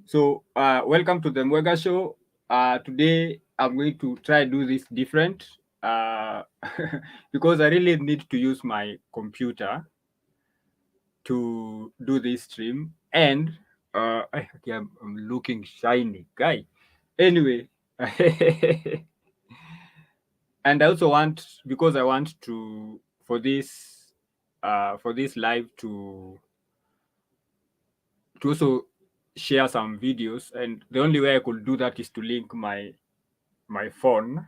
So, welcome to the Mwegas show. Today, I'm going to try do this different uh, because I really need to use my computer to do this stream. And okay, I'm looking shiny, guy. Anyway, and I also want because I want to for this live to also share some videos, and the only way I could do that is to link my phone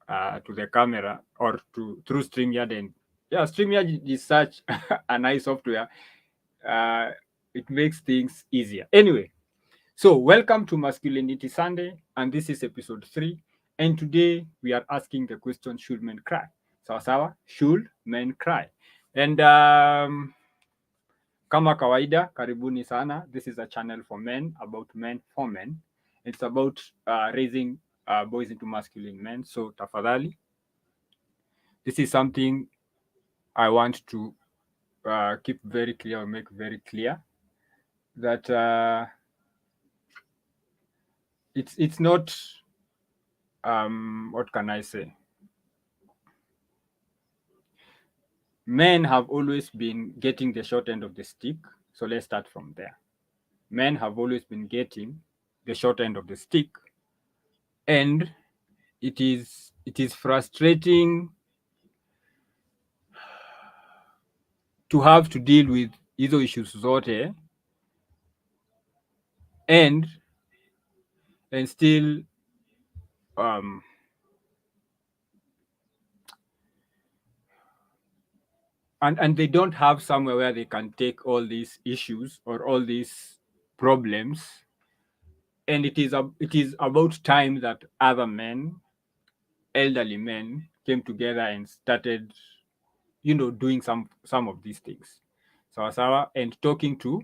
to the camera or to through StreamYard. And yeah, StreamYard is such a nice software. Uh, it makes things easier. Anyway, so welcome to Masculinity Sunday, and this is episode 3. And today we are asking the question: Should men cry? Sawa sawa, should men cry? And kama kawaida, karibuni sana. This is a channel for men, about men for men. It's about raising boys into masculine men. So tafadhali, this is something I want to keep very clear or make very clear that it's not what can I say? Men have always been getting the short end of the stick. So let's start from there. Men have always been getting the short end of the stick, and it is frustrating to have to deal with hizo issues zote and still um, and they don't have somewhere where they can take all these issues or all these problems. And it is about time that other men, elderly men, came together and started, doing some of these things. Sawa sawa, and talking to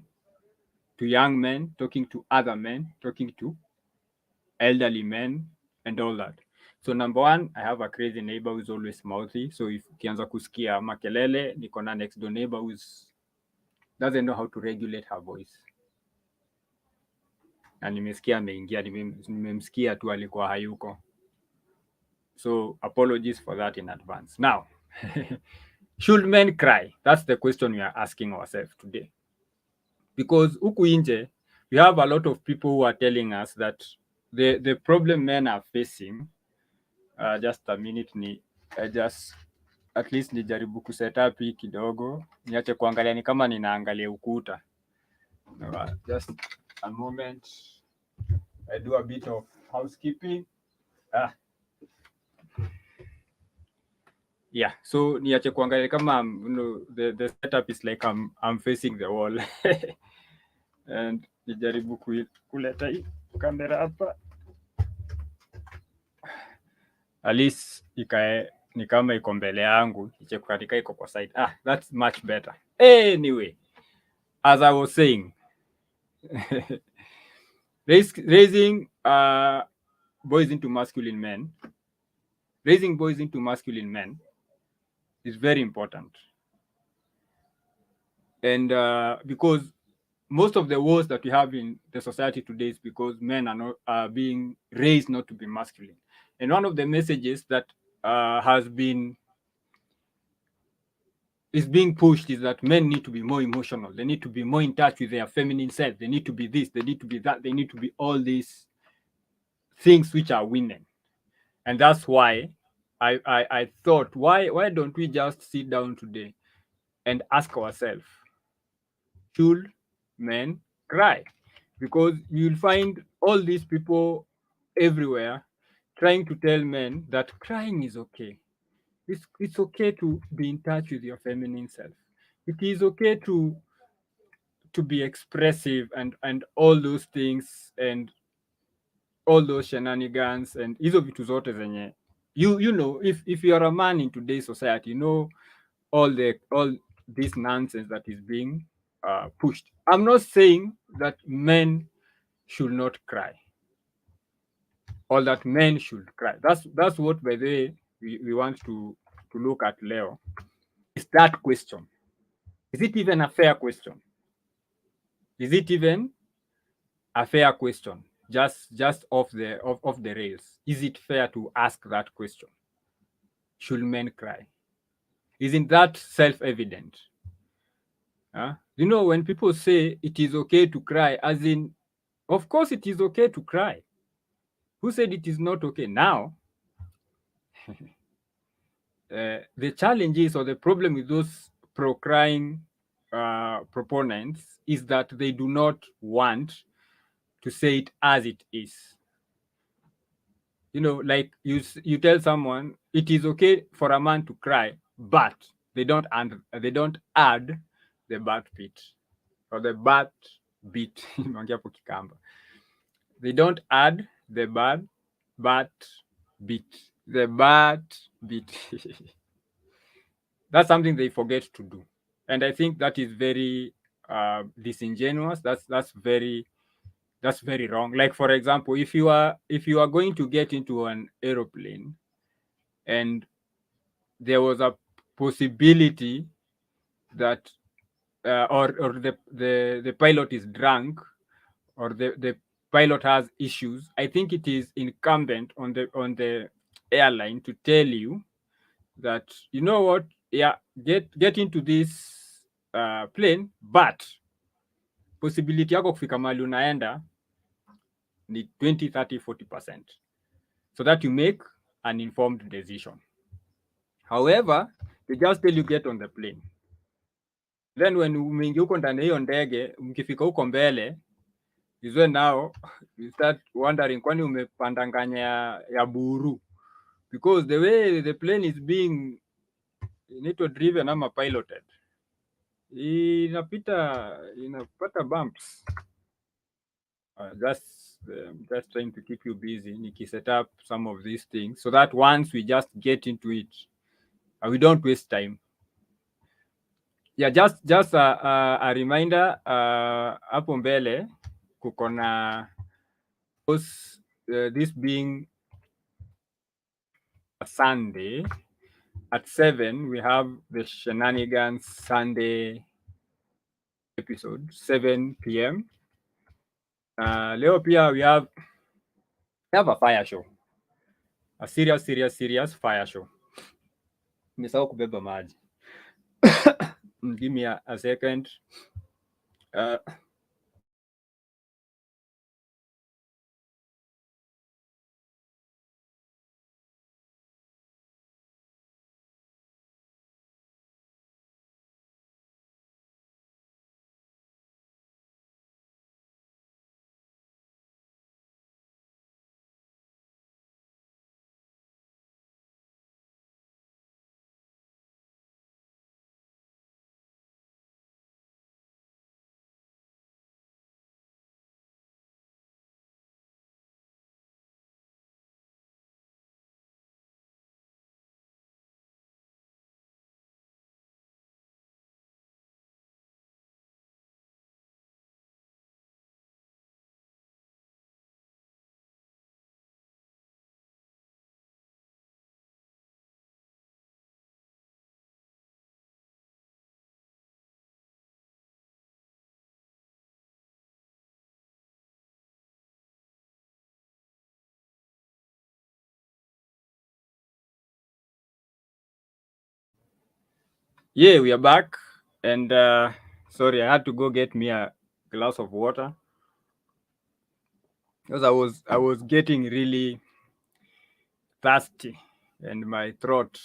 young men, talking to other men, talking to elderly men, and all that. So number one, I have a crazy neighbor who's always mouthy. So if ukianza kusikia makelele, niko na next door neighbor who's doesn't know how to regulate her voice. Na nimesikia ameingia, nimemsikia tu alikuwa hayuko. So apologies for that in advance. Now, should men cry? That's the question we are asking ourselves today. Because huku nje, we have a lot of people who are telling us that the problem men are facing, just a minute, just at least nijaribu kuset up hii kidogo, niache kuangalia ni kama ninaangalia ukuta. Just a moment, I do a bit of housekeeping. Yeah, so niache kuangalia kama the setup is like I'm facing the wall. And nijaribu kuleta hii kamera hapa, at least ikae ni kama iko mbele yangu, iche katika iko kwa side. That's much better. Anyway, as I was saying, raising boys into masculine men, raising boys into masculine men is very important. And because most of the wars that we have in the society today is because men are being raised not to be masculine. And one of the messages that is being pushed is that men need to be more emotional. They need to be more in touch with their feminine self. They need to be this. They need to be that. They need to be all these things which are women. And that's why I thought, why don't we just sit down today and ask ourselves, should men cry? Because you'll find all these people everywhere trying to tell men that crying is okay. It's okay to be in touch with your feminine self. It is okay to be expressive and all those things and all those shenanigans and hizo vitu zote zenye you know, if you are a man in today's society, you know all this nonsense that is being pushed. I'm not saying that men should not cry or that men should cry. That's what, by the way, we want to look at leo. Is that question, is it even a fair question? Is it even a fair question, just off the rails. Is it fair to ask that question? Should men cry? Isn't that self-evident? You know, when people say it is okay to cry, as in, of course it is okay to cry. Who said it is not okay? Now, the challenge is, or the problem with those pro-crying proponents is that they do not want to say it as it is. You know, like you tell someone it is okay for a man to cry, but they don't add the bat bit or the bat bit. They don't add the bat bit. The bat bit. That's something they forget to do, and I think that is very disingenuous. That's very wrong. Like, for example, if you are going to get into an aeroplane and there was a possibility that or the pilot is drunk, or the pilot has issues, I think it is incumbent on the airline to tell you that, you know what, yeah, get into this plane, but possibility yako kufika mahali unaenda ni 20, 30, 40%, so that you make an informed decision. However, they just tell you get on the plane, then when umeingia huko ndani hiyo ndege, mkifika huko mbele is when now you start wondering, kwani umepandanganya ya buru, because the way the plane is being driven ama piloted, inapata bumps. Just trying to keep you busy, Nikki, set up some of these things so that once we just get into it, we don't waste time. Yeah, just a reminder, hapo mbele kuko na this being a Sunday at 7, we have the Shenanigans Sunday episode, 7 p.m. Leo pia we have a fire show, a serious fire show. Nisahau kubeba maji. Give me a second. Yeah, we are back, and sorry, I had to go get me a glass of water because I was getting really thirsty, and my throat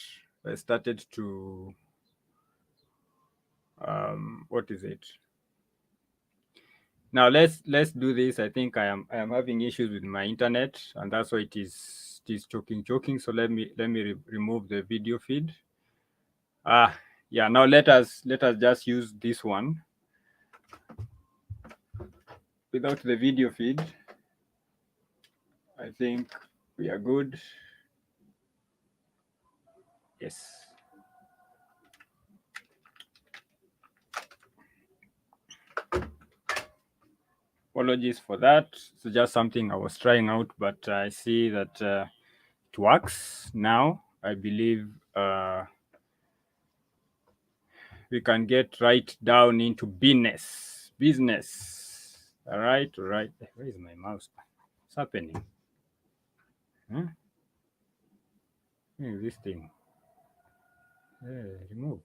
started to what is it? Now let's do this. I think I am having issues with my internet, and that's why it is choking. So let me remove the video feed. Yeah, now let us just use this one without the video feed. I think we are good. Yes. Apologies for that. It's just something I was trying out, but I see that it works now. I believe we can get right down into business. All right. Where is my mouse? What's happening? Huh? Where is this thing? Remove.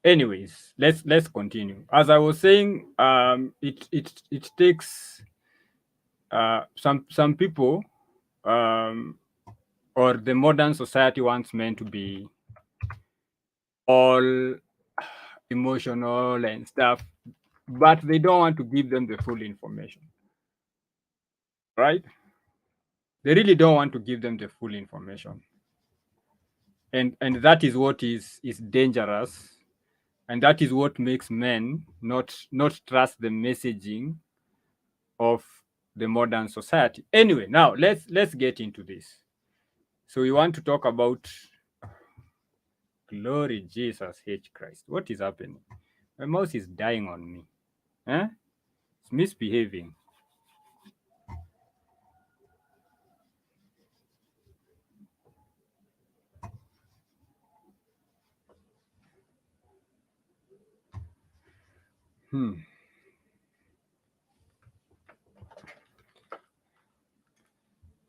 Anyways, let's continue. As I was saying, it takes some people, um, or the modern society wants men to be all emotional and stuff, but they don't want to give them the full information, right? They really don't want to give them the full information, and that is what is dangerous, and that is what makes men not trust the messaging of the modern society. Anyway, now let's get into this. So we want to talk about glory Jesus H Christ. What is happening? My mouse is dying on me. Huh? It's misbehaving.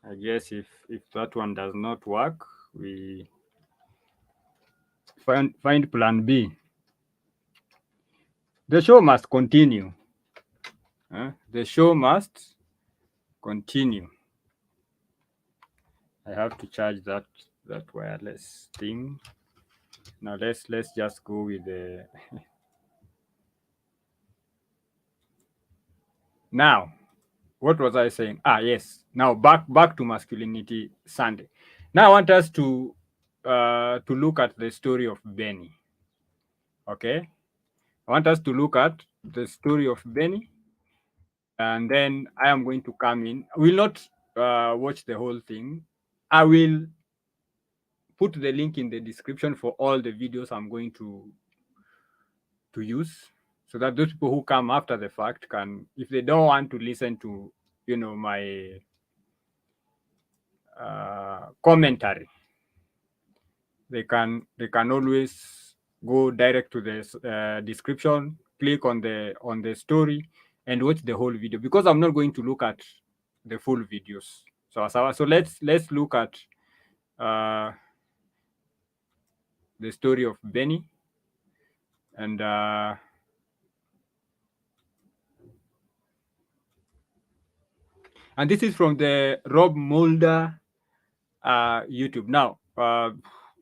I guess if that one does not work, we find plan B. The show must continue. The show must continue. I have to charge that wireless thing. Now let's just go with the now. What was I saying? Yes. Now back to Masculinity Sunday. Now I want us to look at the story of Benny. Okay, I want us to look at the story of Benny, and then I am going to come in. I will not watch the whole thing. I will put the link in the description for all the videos I'm going to use, so that those people who come after the fact can, if they don't want to listen to my commentary, they can always go direct to the description, click on the story, and watch the whole video, because I'm not going to look at the full videos. So let's look at the story of Benny, and this is from the Rob Mulder YouTube. Now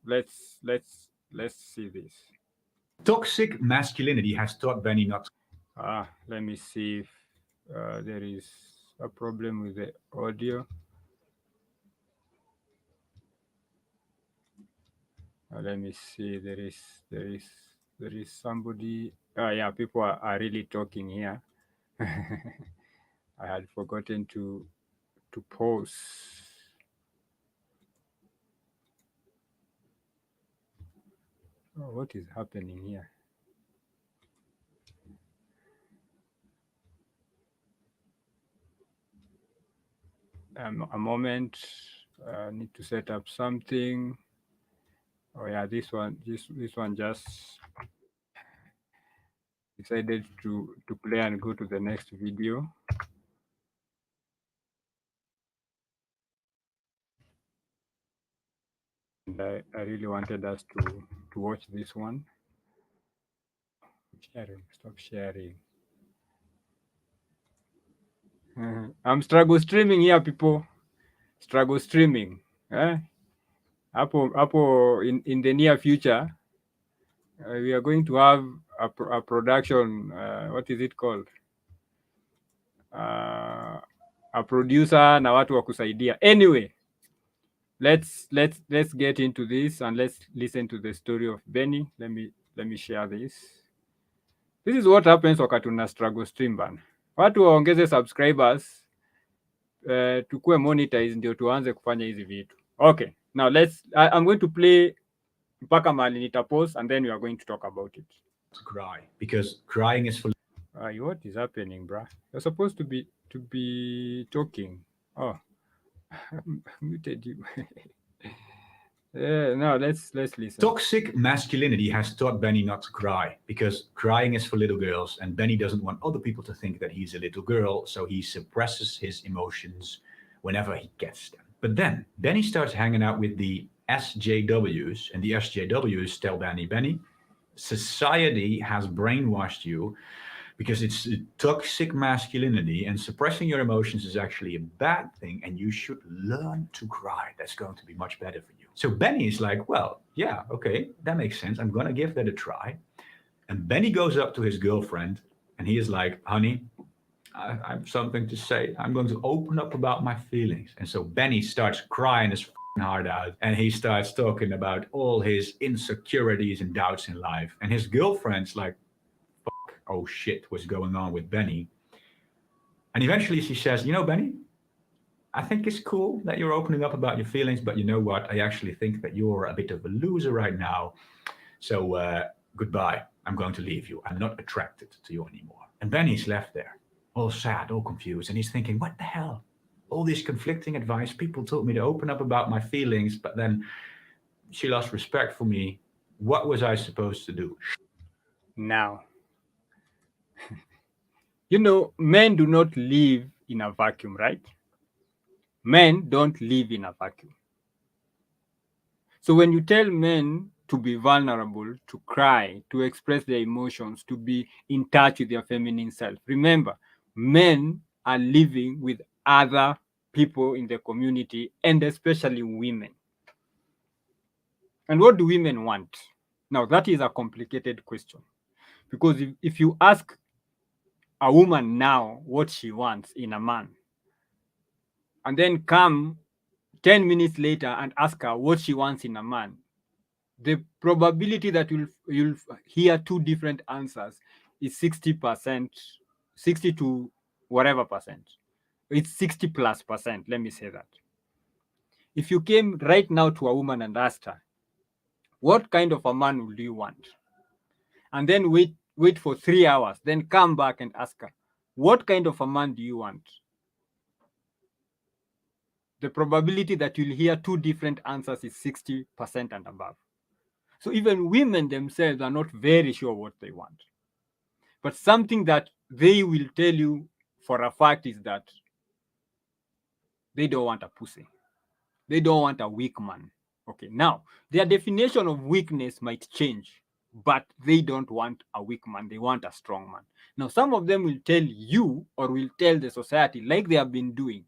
let's see this. Toxic masculinity has taught Benny not. Let me see if there is a problem with the audio. Let me see. There is somebody. Yeah, people are really talking here. I had forgotten to pause. What is happening here? A moment. I need to set up something. Oh yeah, this one just decided to play and go to the next video. And I really wanted us to watch this one. Stop sharing. I'm struggle streaming here, people. Struggle streaming. Apple in the near future, we are going to have a production. What is it called? A producer na watu wa kusaidia. Anyway, let's get into this, and let's listen to the story of Benny. Let me share this. This is what happens wakati una struggle stream bana. Watu waongeze subscribers, tukue monetize ndio tuanze kufanya hizi vitu. Okay, now I'm going to play mpaka mahali nitapause, and then we are going to talk about it. To cry, because crying is for. What is happening, bruh? You're supposed to be talking. Oh, muted you. Yeah, no, let's listen. Toxic masculinity has taught Benny not to cry because crying is for little girls, and Benny doesn't want other people to think that he's a little girl, so he suppresses his emotions whenever he gets them. But then Benny starts hanging out with the SJWs, and the SJWs tell Benny, society has brainwashed you because it's a toxic masculinity, and suppressing your emotions is actually a bad thing, and you should learn to cry. That's going to be much better for you. So Benny is like, well, yeah, okay, that makes sense. I'm going to give that a try. And Benny goes up to his girlfriend and he is like, honey, I have something to say. I'm going to open up about my feelings. And so Benny starts crying his heart out, and he starts talking about all his insecurities and doubts in life. And his girlfriend's like, oh shit, what's going on with Benny? And eventually she says, Benny, I think it's cool that you're opening up about your feelings, but you know what? I actually think that you're a bit of a loser right now. So goodbye. I'm going to leave you. I'm not attracted to you anymore. And Benny's left there, all sad, all confused. And he's thinking, what the hell? All this conflicting advice. People told me to open up about my feelings, but then she lost respect for me. What was I supposed to do? Now, men do not live in a vacuum, right? Men don't live in a vacuum. So when you tell men to be vulnerable, to cry, to express their emotions, to be in touch with their feminine self, remember, men are living with other people in the community, and especially women. And what do women want? Now, that is a complicated question, because if you ask a woman now what she wants in a man, and then come 10 minutes later and ask her what she wants in a man, the probability that you'll hear two different answers is 60%, 60 to whatever percent. It's 60 plus percent, let me say that. If you came right now to a woman and asked her, what kind of a man would you want? And then wait for 3 hours, then come back and ask her, what kind of a man do you want? The probability that you'll hear two different answers is 60% and above. So even women themselves are not very sure what they want. But something that they will tell you for a fact is that they don't want a pussy. They don't want a weak man. Okay, now their definition of weakness might change, but they don't want a weak man. They want a strong man. Now, some of them will tell you or will tell the society, like they have been doing,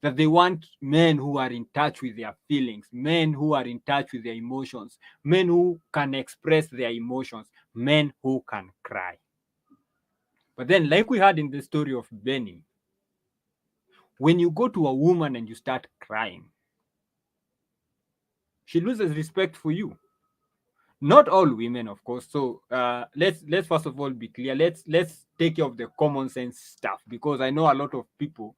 that they want men who are in touch with their feelings, men who are in touch with their emotions, men who can express their emotions, men who can cry. But then, like we had in the story of Benny, when you go to a woman and you start crying, she loses respect for you. Not all women, of course. So let's first of all be clear. Let's take care of the common sense stuff, because I know a lot of people.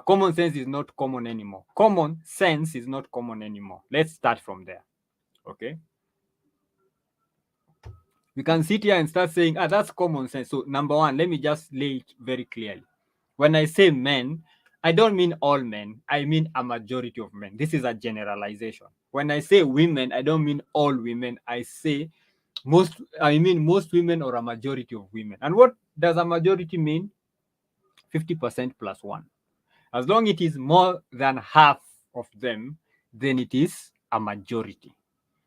Common sense is not common anymore. Common sense is not common anymore. Let's start from there. Okay. We can sit here and start saying, that's common sense. So number one, let me just lay it very clearly. When I say men, I don't mean all men. I mean a majority of men. This is a generalization. When I say women, I don't mean all women. I mean most women or a majority of women. And what does a majority mean? 50% plus one. As long as it is more than half of them, then it is a majority.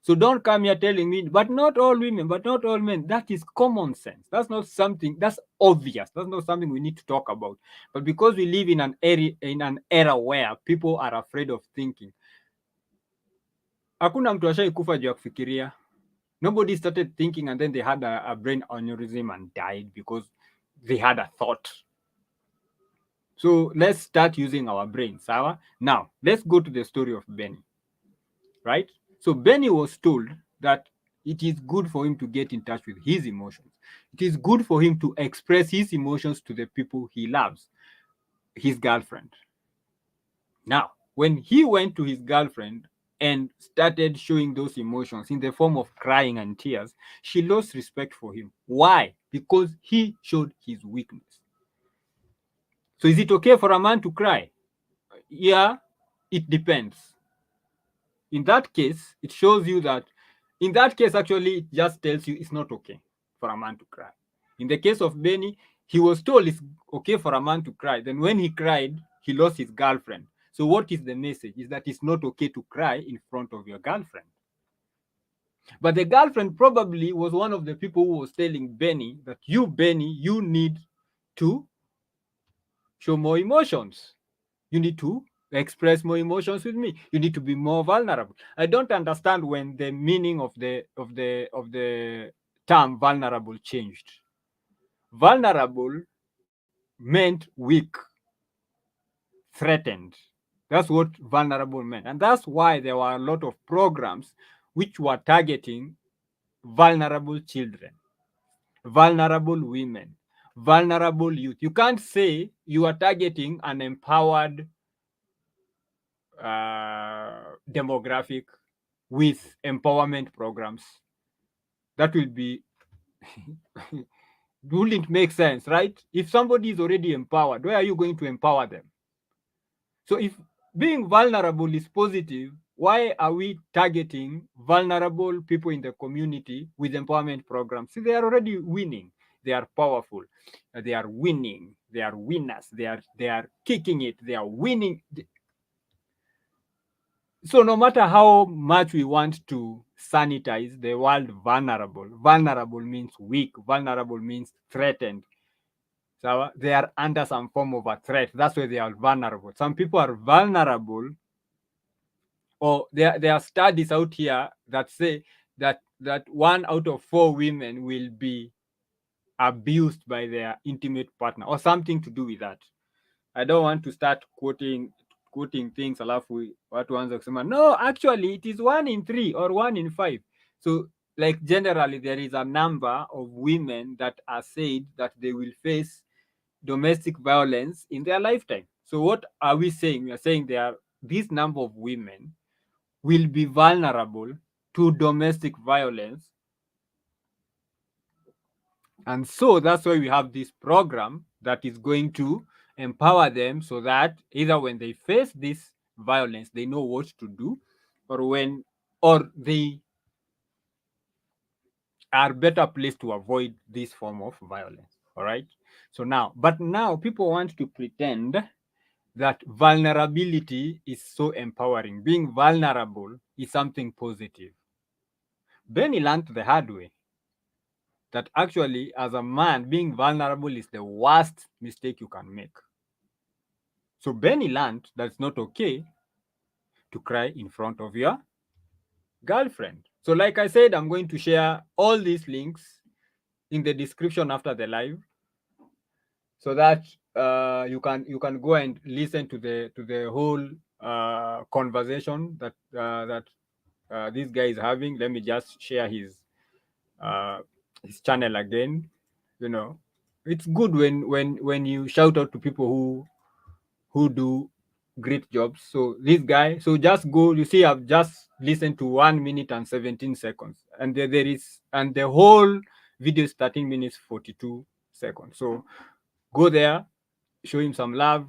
So don't come here telling me, but not all women, but not all men. That is common sense. That's not something, that's obvious. That's not something we need to talk about. But because we live in an era where people are afraid of thinking, hakuna mtu ashai kufa juu ya kufikiria. Nobody started thinking and then they had a brain aneurysm and died because they had a thought. So let's start using our brains. Sawa? Now, let's go to the story of Benny. Right? So Benny was told that it is good for him to get in touch with his emotions. It is good for him to express his emotions to the people he loves, his girlfriend. Now, when he went to his girlfriend and started showing those emotions in the form of crying and tears, she lost respect for him. Why? Because he showed his weakness. So is it okay for a man to cry? yeah, it depends. In that case, it shows you that, in that case, actually, it just tells you it's not okay for a man to cry. In the case of Benny, he was told it's okay for a man to cry. Then when he cried, he lost his girlfriend. So what is the message? Is that it's not okay to cry in front of your girlfriend. But the girlfriend probably was one of the people who was telling Benny that, you, Benny, you need to show more emotions. You need to express more emotions with me. You need to be more vulnerable. I don't understand when the meaning of the term vulnerable changed. Vulnerable meant weak, threatened. That's what vulnerable meant. And that's why there were a lot of programs which were targeting vulnerable children, vulnerable women, vulnerable youth. You can't say you are targeting an empowered demographic with empowerment programs. That will be wouldn't make sense, right? If somebody is already empowered, where are you going to empower them? So if being vulnerable is positive, why are we targeting vulnerable people in the community with empowerment programs? See, they are already winning. They are powerful. They are winning. They are winners. They are kicking it. They are winning. So no matter how much we want to sanitize the word vulnerable, vulnerable means weak, vulnerable means threatened. So they are under some form of a threat. That's why they are vulnerable. Some people are vulnerable, or there are studies out here that say that 1 out of 4 women will be abused by their intimate partner or something to do with that. I don't want to start quoting things alafu watu waanze kusema no, actually it is 1 in 3 or 1 in 5. So like generally there is a number of women that are said that they will face domestic violence in their lifetime. So what are we saying? We are saying this number of women will be vulnerable to domestic violence. And so that's why we have this program that is going to empower them so that either when they face this violence, they know what to do, or they are better placed to avoid this form of violence. All right. So now people want to pretend that vulnerability is so empowering. Being vulnerable is something positive. Benny learned the hard way that actually, as a man, being vulnerable is the worst mistake you can make. So Benny learned that it's not okay to cry in front of your girlfriend. So, like I said, I'm going to share all these links in the description after the live, so that you can go and listen to the whole conversation that this guy is having. Let me just share his channel again. You know, it's good when you shout out to people who do great jobs. So this guy, so just go. You see, I've just listened to 1 minute and 17 seconds, and the whole video is 13 minutes 42 seconds. So go there, show him some love.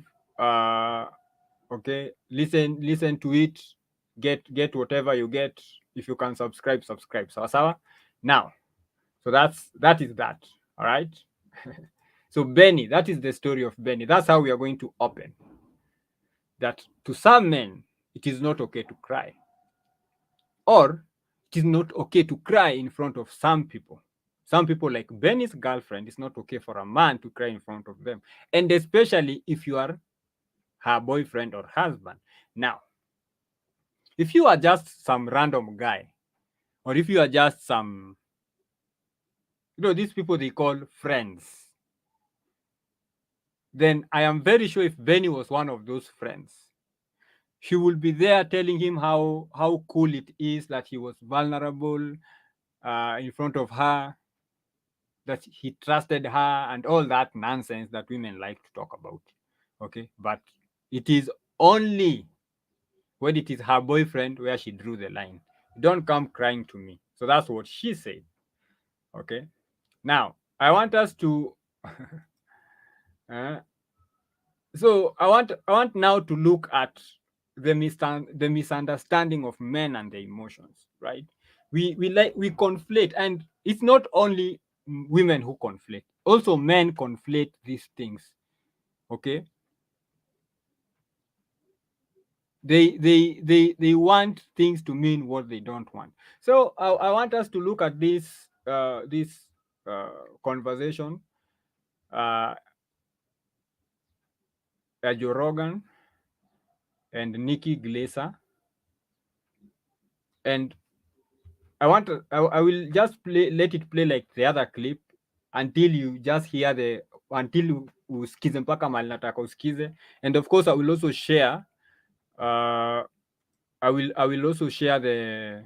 Okay, listen to it. Get whatever you get. If you can subscribe. Sawa. Now, so that is that. All right. So Benny, that is the story of Benny. That's how we are going to open. That to some men, it is not okay to cry. Or it is not okay to cry in front of some people. Some people, like Benny's girlfriend, it's not okay for a man to cry in front of them. And especially if you are her boyfriend or husband. Now, if you are just some random guy, or if you are just some, these people they call friends, then I am very sure if Benny was one of those friends, she will be there telling him how cool it is that he was vulnerable in front of her, that he trusted her, and all that nonsense that women like to talk about. Okay, but it is only when it is her boyfriend where she drew the line. Don't come crying to me. So that's what she said. Okay, now I want us to So I want now to look at the misunderstanding of men and their emotions, right? We conflate, and it's not only women who conflate. Also, men conflate these things. Okay, they want things to mean what they don't want. So I want us to look at this conversation. Uh, Joe Rogan and Nikki Glaser, and I will just let it play like the other clip until you just hear until usikize mpaka mahali nataka usikize. And of course I will also share I will also share the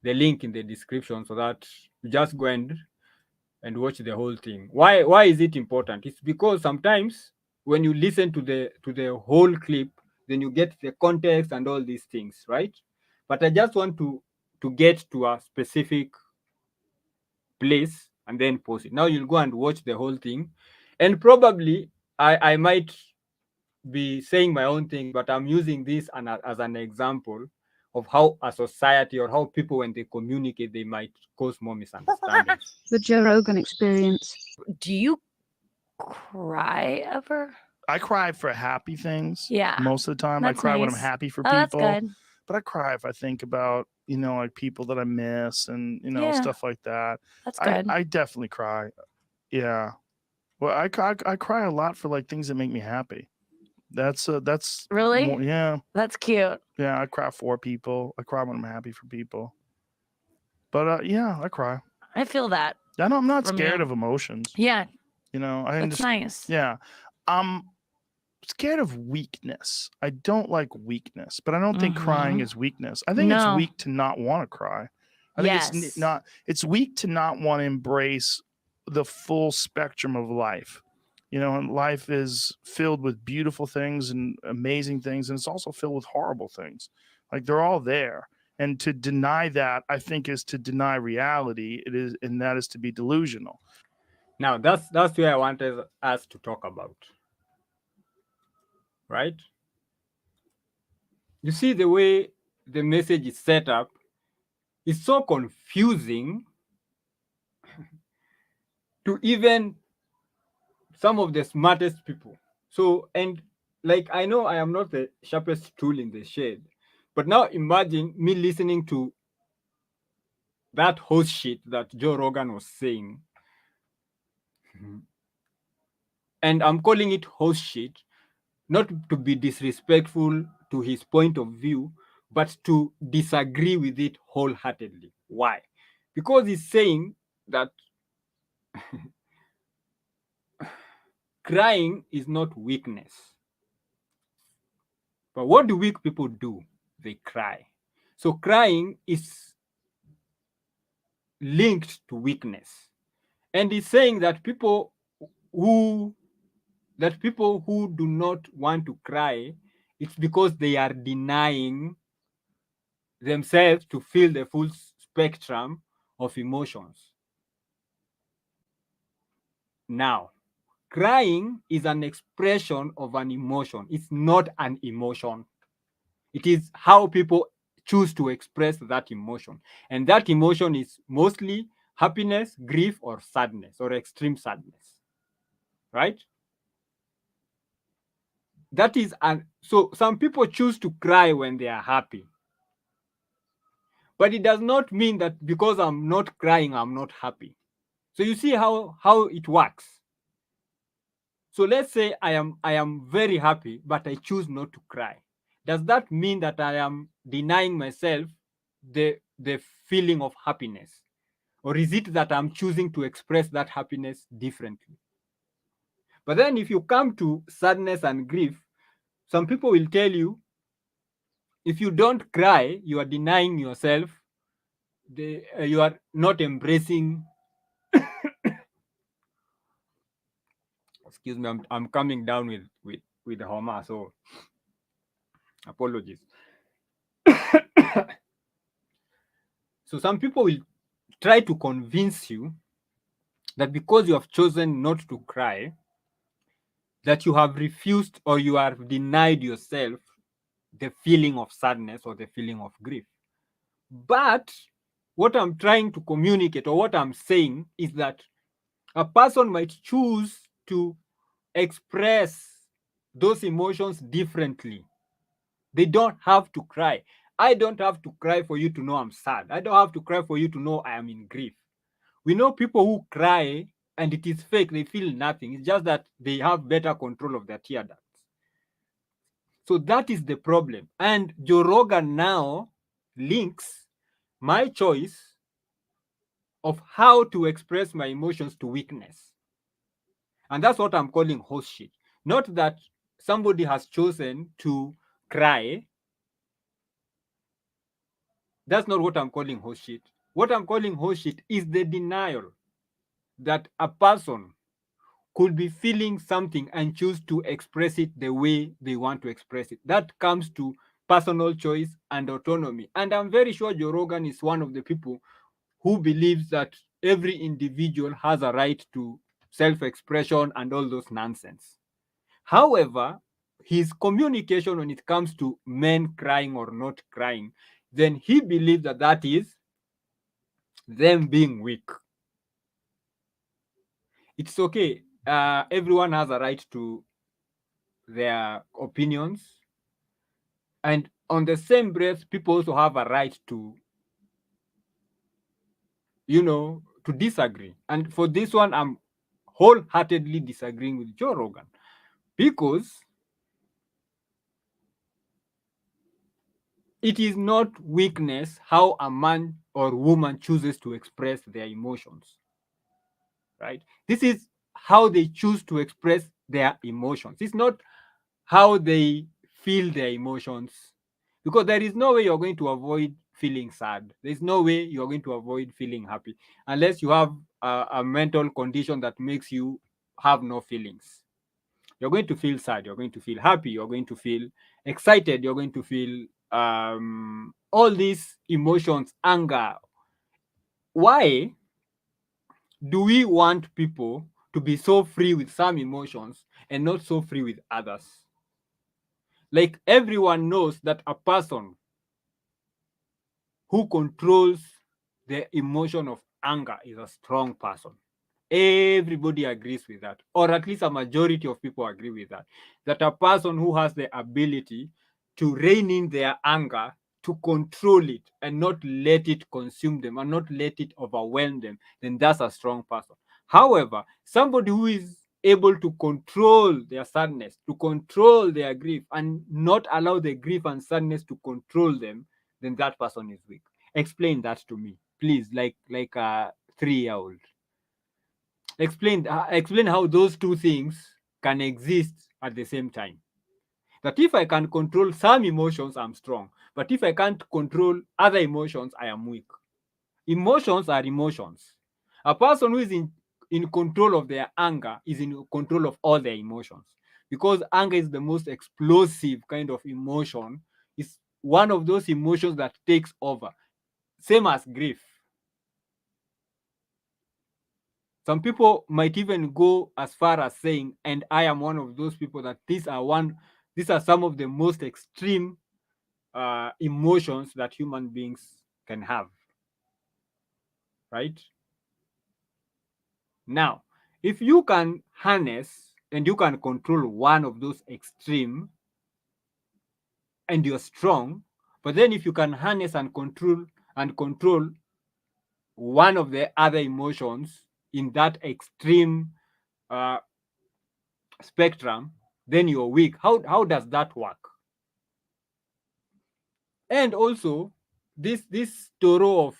link in the description so that you just go and watch the whole thing. Why is it important? It's because sometimes when you listen to the whole clip, then you get the context and all these things, right? But I just want to get to a specific place and then post it. Now you'll go and watch the whole thing, and probably I might be saying my own things, but I'm using this as an example of how a society or how people, when they communicate, they might cause more misunderstandings. The Joe Rogan Experience. Do you cry ever? I cry for happy things. Yeah. Most of the time, That's I cry when I'm nice. happy for Oh, that's people. good. But I cry if I think about, like people that I miss and, Yeah. stuff like that. That's good. I definitely cry. Yeah. Well, I cry a lot for like things that make me happy. That's Really? yeah. That's cute. Yeah. I cry for people. I cry when I'm happy for people. But yeah, I cry. I feel that. I'm not From scared you. of emotions. Yeah, I that's understand. nice. Yeah. I'm scared of weakness. I don't like weakness, but I don't think crying is weakness. I think No. it's weak to not want to cry. I think Yes. it's weak to not want to embrace the full spectrum of life. And life is filled with beautiful things and amazing things, and it's also filled with horrible things. Like they're all there. And to deny that, I think, is to deny reality. It is, and that is to be delusional. Now that's where I wanted us to talk about, right? You see the way the message is set up is so confusing to even some of the smartest people. So, and like, I know I am not the sharpest tool in the shed, but now imagine me listening to that horse shit that Joe Rogan was saying. And I'm calling it horse shit, not to be disrespectful to his point of view, but to disagree with it wholeheartedly. Why? Because he's saying that crying is not weakness. But what do weak people do? They cry. So crying is linked to weakness. And he's saying that people who do not want to cry, it's because they are denying themselves to feel the full spectrum of emotions. Now, crying is an expression of an emotion. It's not an emotion. It is how people choose to express that emotion. And that emotion is mostly happiness, grief, or sadness, or extreme sadness. Right? That is so some people choose to cry when they are happy. But it does not mean that because I'm not crying, I'm not happy. So you see how it works. So let's say I am very happy, but I choose not to cry. Does that mean that I am denying myself the feeling of happiness? Or is it that I'm choosing to express that happiness differently? But then if you come to sadness and grief, some people will tell you, if you don't cry, you are denying yourself, you are not embracing. Excuse me, I'm coming down with the Homa, so apologies. So some people will try to convince you that because you have chosen not to cry, that you have refused or you have denied yourself the feeling of sadness or the feeling of grief. But what I'm trying to communicate, or what I'm saying, is that a person might choose to express those emotions differently. They don't have to cry. I don't have to cry for you to know I'm sad. I don't have to cry for you to know I am in grief. We know people who cry and it is fake, they feel nothing. It's just that they have better control of their tear ducts. So that is the problem. And Joe Rogan now links my choice of how to express my emotions to weakness. And that's what I'm calling horse shit. Not that somebody has chosen to cry. That's not what I'm calling horse shit. What I'm calling horse shit is the denial that a person could be feeling something and choose to express it the way they want to express it. That comes to personal choice and autonomy. And I'm very sure Joe Rogan is one of the people who believes that every individual has a right to self-expression and all those nonsense. However, his communication when it comes to men crying or not crying, then he believes that that is them being weak. It's okay. Everyone has a right to their opinions. And on the same breath, people also have a right to, to disagree. And for this one, I'm wholeheartedly disagreeing with Joe Rogan because it is not weakness how a man or woman chooses to express their emotions, right? This is how they choose to express their emotions. It's not how they feel their emotions, because there is no way you're going to avoid feeling sad. There's no way you're going to avoid feeling happy unless you have a mental condition that makes you have no feelings. You're going to feel sad, you're going to feel happy, you're going to feel excited, you're going to feel all these emotions, anger. Why do we want people to be so free with some emotions and not so free with others? Like, everyone knows that a person who controls the emotion of anger is a strong person. Everybody agrees with that, or at least a majority of people agree with that. That a person who has the ability to rein in their anger, to control it and not let it consume them and not let it overwhelm them, then that's a strong person. However, somebody who is able to control their sadness, to control their grief, and not allow the grief and sadness to control them, then that person is weak. Explain that to me, please, like a 3-year-old. Explain how those two things can exist at the same time. That if I can control some emotions, I'm strong. But if I can't control other emotions, I am weak. Emotions are emotions. A person who is in control of their anger is in control of all their emotions. Because anger is the most explosive kind of emotion. It's one of those emotions that takes over. Same as grief. Some people might even go as far as saying, and I am one of those people, that these are some of the most extreme emotions that human beings can have. Right? Now, if you can harness and you can control one of those extreme and you're strong, but then if you can harness and control one of the other emotions in that extreme spectrum, then you're weak. How does that work? And also, this Toro of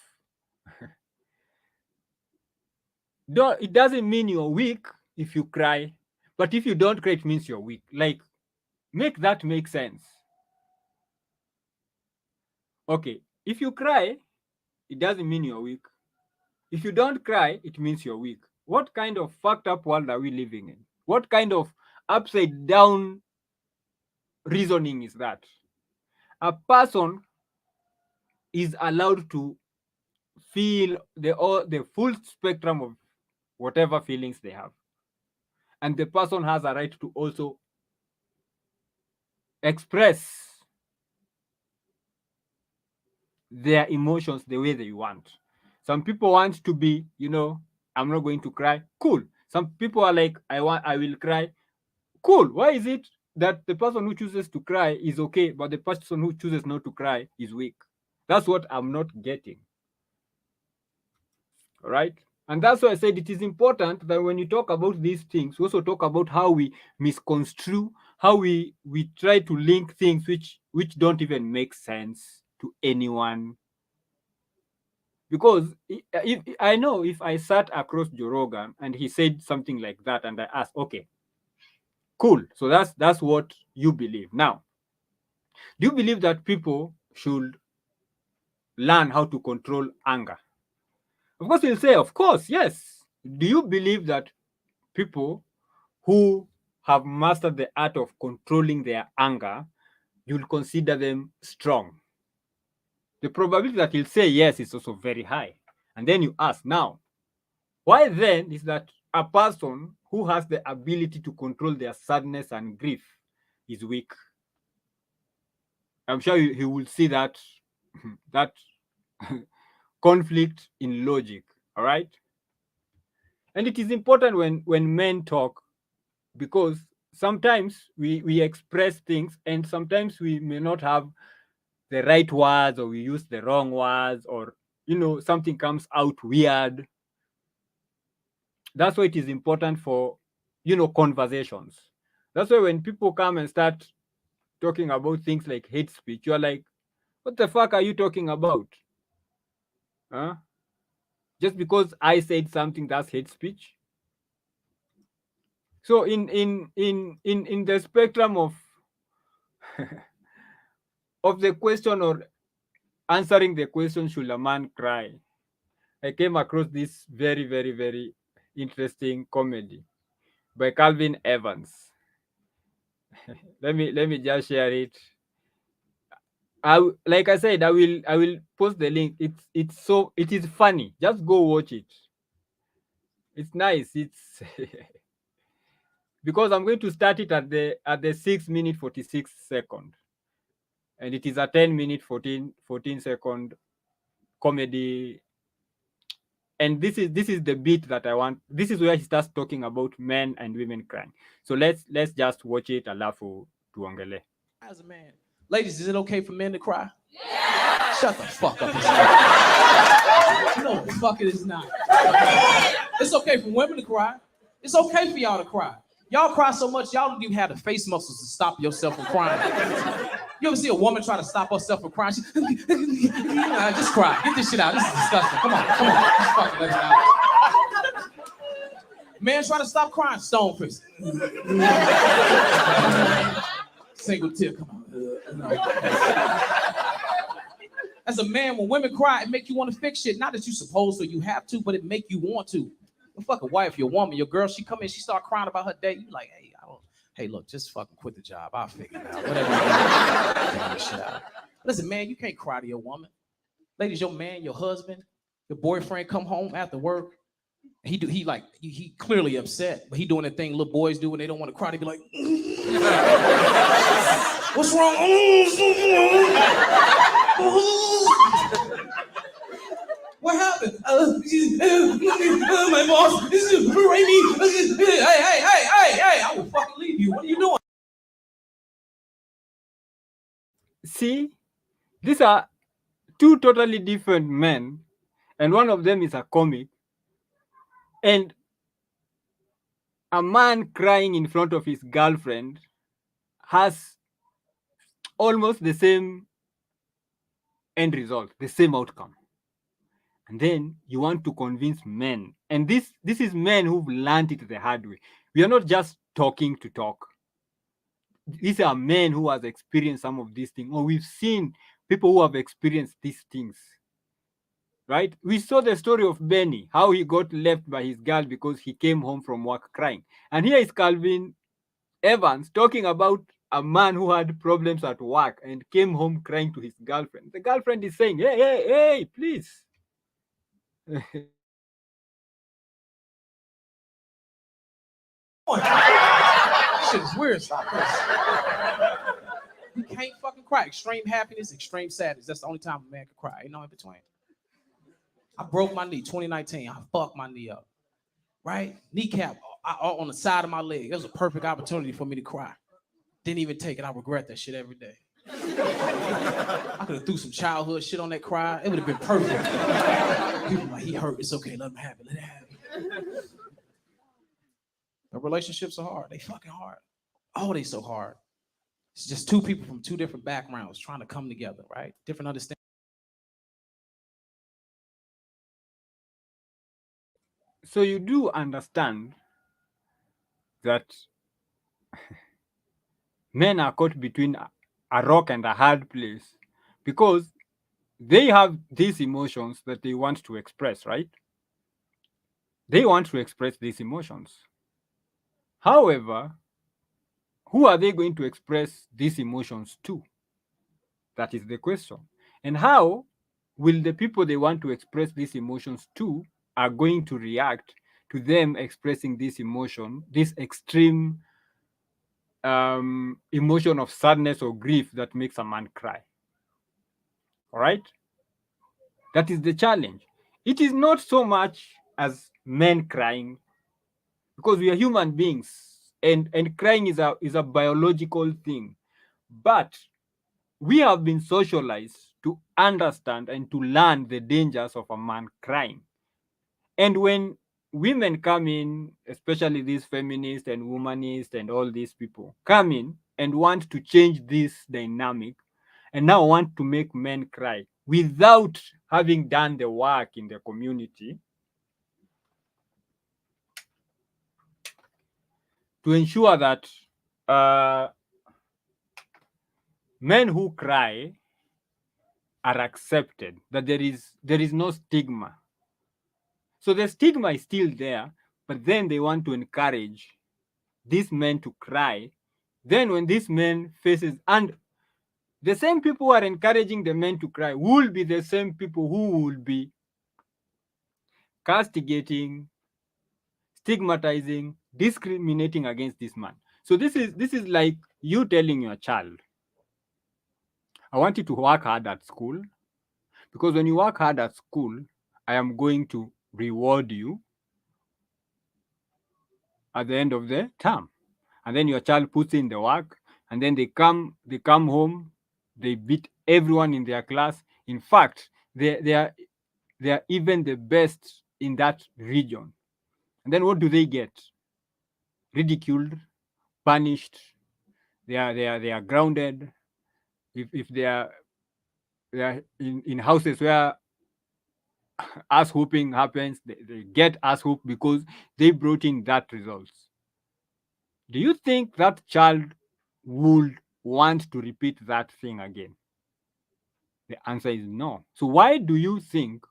it doesn't mean you're weak if you cry, but if you don't cry, it means you're weak. Like, make that make sense. Okay, if you cry, it doesn't mean you're weak. If you don't cry, it means you're weak. What kind of fucked up world are we living in? What kind of upside down reasoning is that? A person is allowed to feel the full spectrum of whatever feelings they have. and the person has a right to also express their emotions the way they want. Some people want to be, I'm not going to cry. Cool. Some people are like, I will cry. Cool. Why is it that the person who chooses to cry is okay, but the person who chooses not to cry is weak? That's what I'm not getting. All right. And that's why I said it is important that when you talk about these things, we also talk about how we misconstrue, how we try to link things which don't even make sense to anyone. Because if I know if I sat across Joe Rogan and he said something like that, and I asked, okay, cool. So that's what you believe. Now, do you believe that people should learn how to control anger? Of course, you'll say, of course, yes. Do you believe that people who have mastered the art of controlling their anger, you'll consider them strong? The probability that he'll say yes is also very high. And then you ask, now, why then is that a person who has the ability to control their sadness and grief is weak? I'm sure he will see that that conflict in logic. All right. And it is important when men talk, because sometimes we express things and sometimes we may not have the right words, or we use the wrong words, or something comes out weird. That's why it is important for conversations. That's why when people come and start talking about things like hate speech, you're like, what the fuck are you talking about? Huh? Just because I said something, that's hate speech? So in the spectrum of of the question, or answering the question, should a man cry, I came across this very, very, very interesting comedy by Calvin Evans. let me just share it. Like I said, I will post the link. It is funny. Just go watch it. It's nice. It's because I'm going to start it at the 6 minute 46 second, and it is a 10 minute 14 second comedy. And this is the bit that I want. This is where he starts talking about men and women crying. So let's just watch it. Alafu tuongele. As a man, ladies, is it okay for men to cry? Yeah. Shut the fuck up. No, the fuck it is not. It's okay for women to cry. It's okay for y'all to cry. Y'all cry so much, y'all don't even have the face muscles to stop yourself from crying. You ever see a woman try to stop herself from crying? She, just cry. Get this shit out. This is disgusting. Come on. Just fucking let it out. Man try to stop crying, stone face. Single tear, come on. As a man, when women cry, it make you want to fix shit. Not that you supposed to, you have to, but it make you want to. Your fucking wife, your woman, your girl, she come in, she start crying about her day. You like, hey, look, just fucking quit the job. I'll figure it out. Whatever. Shit out. Listen, man, you can't cry to your woman. Ladies, your man, your husband, your boyfriend come home after work. He clearly upset, but he doing that thing little boys do when they don't want to cry. They be like, what's wrong? What happened? My boss, this is Raimi. Hey, I will fucking leave you. What are you doing? See, these are two totally different men, and one of them is a comic. And a man crying in front of his girlfriend has almost the same end result, the same outcome. And then you want to convince men, and this is men who've learned it the hard way. We are not just talking to talk. These are men who has experienced some of these things, or we've seen people who have experienced these things, right? We saw the story of Benny, how he got left by his girl because he came home from work crying. And here is Calvin Evans talking about a man who had problems at work and came home crying to his girlfriend. The girlfriend is saying, hey, please. What? Shit is weird. Stop this. You can't fucking cry. Extreme happiness, extreme sadness. That's the only time a man can cry. Ain't no in between. I broke my knee 2019. I fucked my knee up. Right? Kneecap on the side of my leg. It was a perfect opportunity for me to cry. Didn't even take it. I regret that shit every day. I could have threw some childhood shit on that cry. It would have been perfect. People like, he hurt. It's okay. Let him have it. Let it have it. But relationships are hard. They fucking hard. Oh, they so hard. It's just two people from two different backgrounds trying to come together, right? Different understanding. So you do understand that men are caught between a rock and a hard place because they have these emotions that they want to express, right? They want to express these emotions. However, who are they going to express these emotions to? That is the question. And how will the people they want to express these emotions to are going to react to them expressing this emotion, this extreme emotion of sadness or grief that makes a man cry? All right? That is the challenge. It is not so much as men crying, because we are human beings, and crying is a biological thing. But we have been socialized to understand and to learn the dangers of a man crying. And when women come in, especially these feminists and womanists and all these people come in and want to change this dynamic and now want to make men cry without having done the work in the community to ensure that men who cry are accepted, that there is no stigma. So the stigma is still there, but then they want to encourage these men to cry. Then when these men faces, and the same people who are encouraging the men to cry will be the same people who will be castigating, stigmatizing, discriminating against this man. So this is like you telling your child, I want you to work hard at school, because when you work hard at school, I am going to reward you at the end of the term. And then your child puts in the work, and then they come home, they beat everyone in their class. In fact, they are even the best in that region. And then what do they get? Ridiculed, punished. They are grounded. If they are in houses where ass whooping happens, they get ass whooped because they brought in that results. Do you think that child would want to repeat that thing again? The answer is no. So why do you think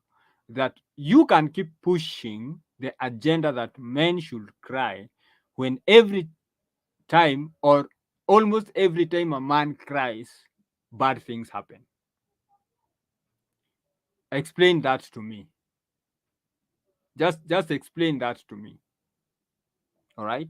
that you can keep pushing the agenda that men should cry when every time or almost every time a man cries, bad things happen? Explain that to me. Just explain that to me. All right?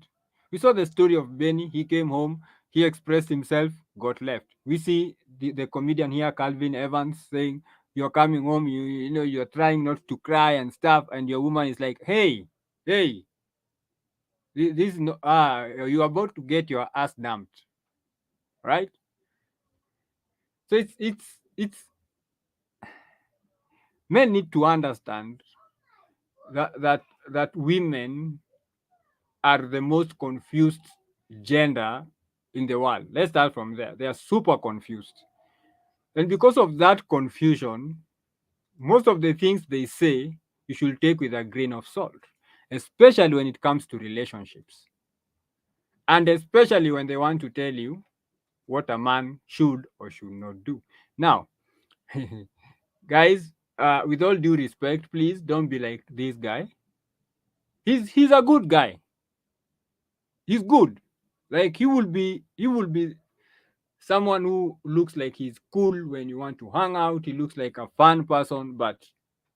We saw the story of Benny. He came home, he expressed himself, got left. We see the comedian here, Calvin Evans, saying, you're coming home, you know, you're trying not to cry and stuff, and your woman is like, hey, this is no, you're about to get your ass dumped, right? So it's men need to understand that women are the most confused gender in the world. Let's start from there. They are super confused. And because of that confusion, most of the things they say you should take with a grain of salt, especially when it comes to relationships. And especially when they want to tell you what a man should or should not do. Now, guys, with all due respect, please don't be like this guy. He's a good guy. He's good. Like he will be someone who looks like he's cool when you want to hang out. He looks like a fun person, but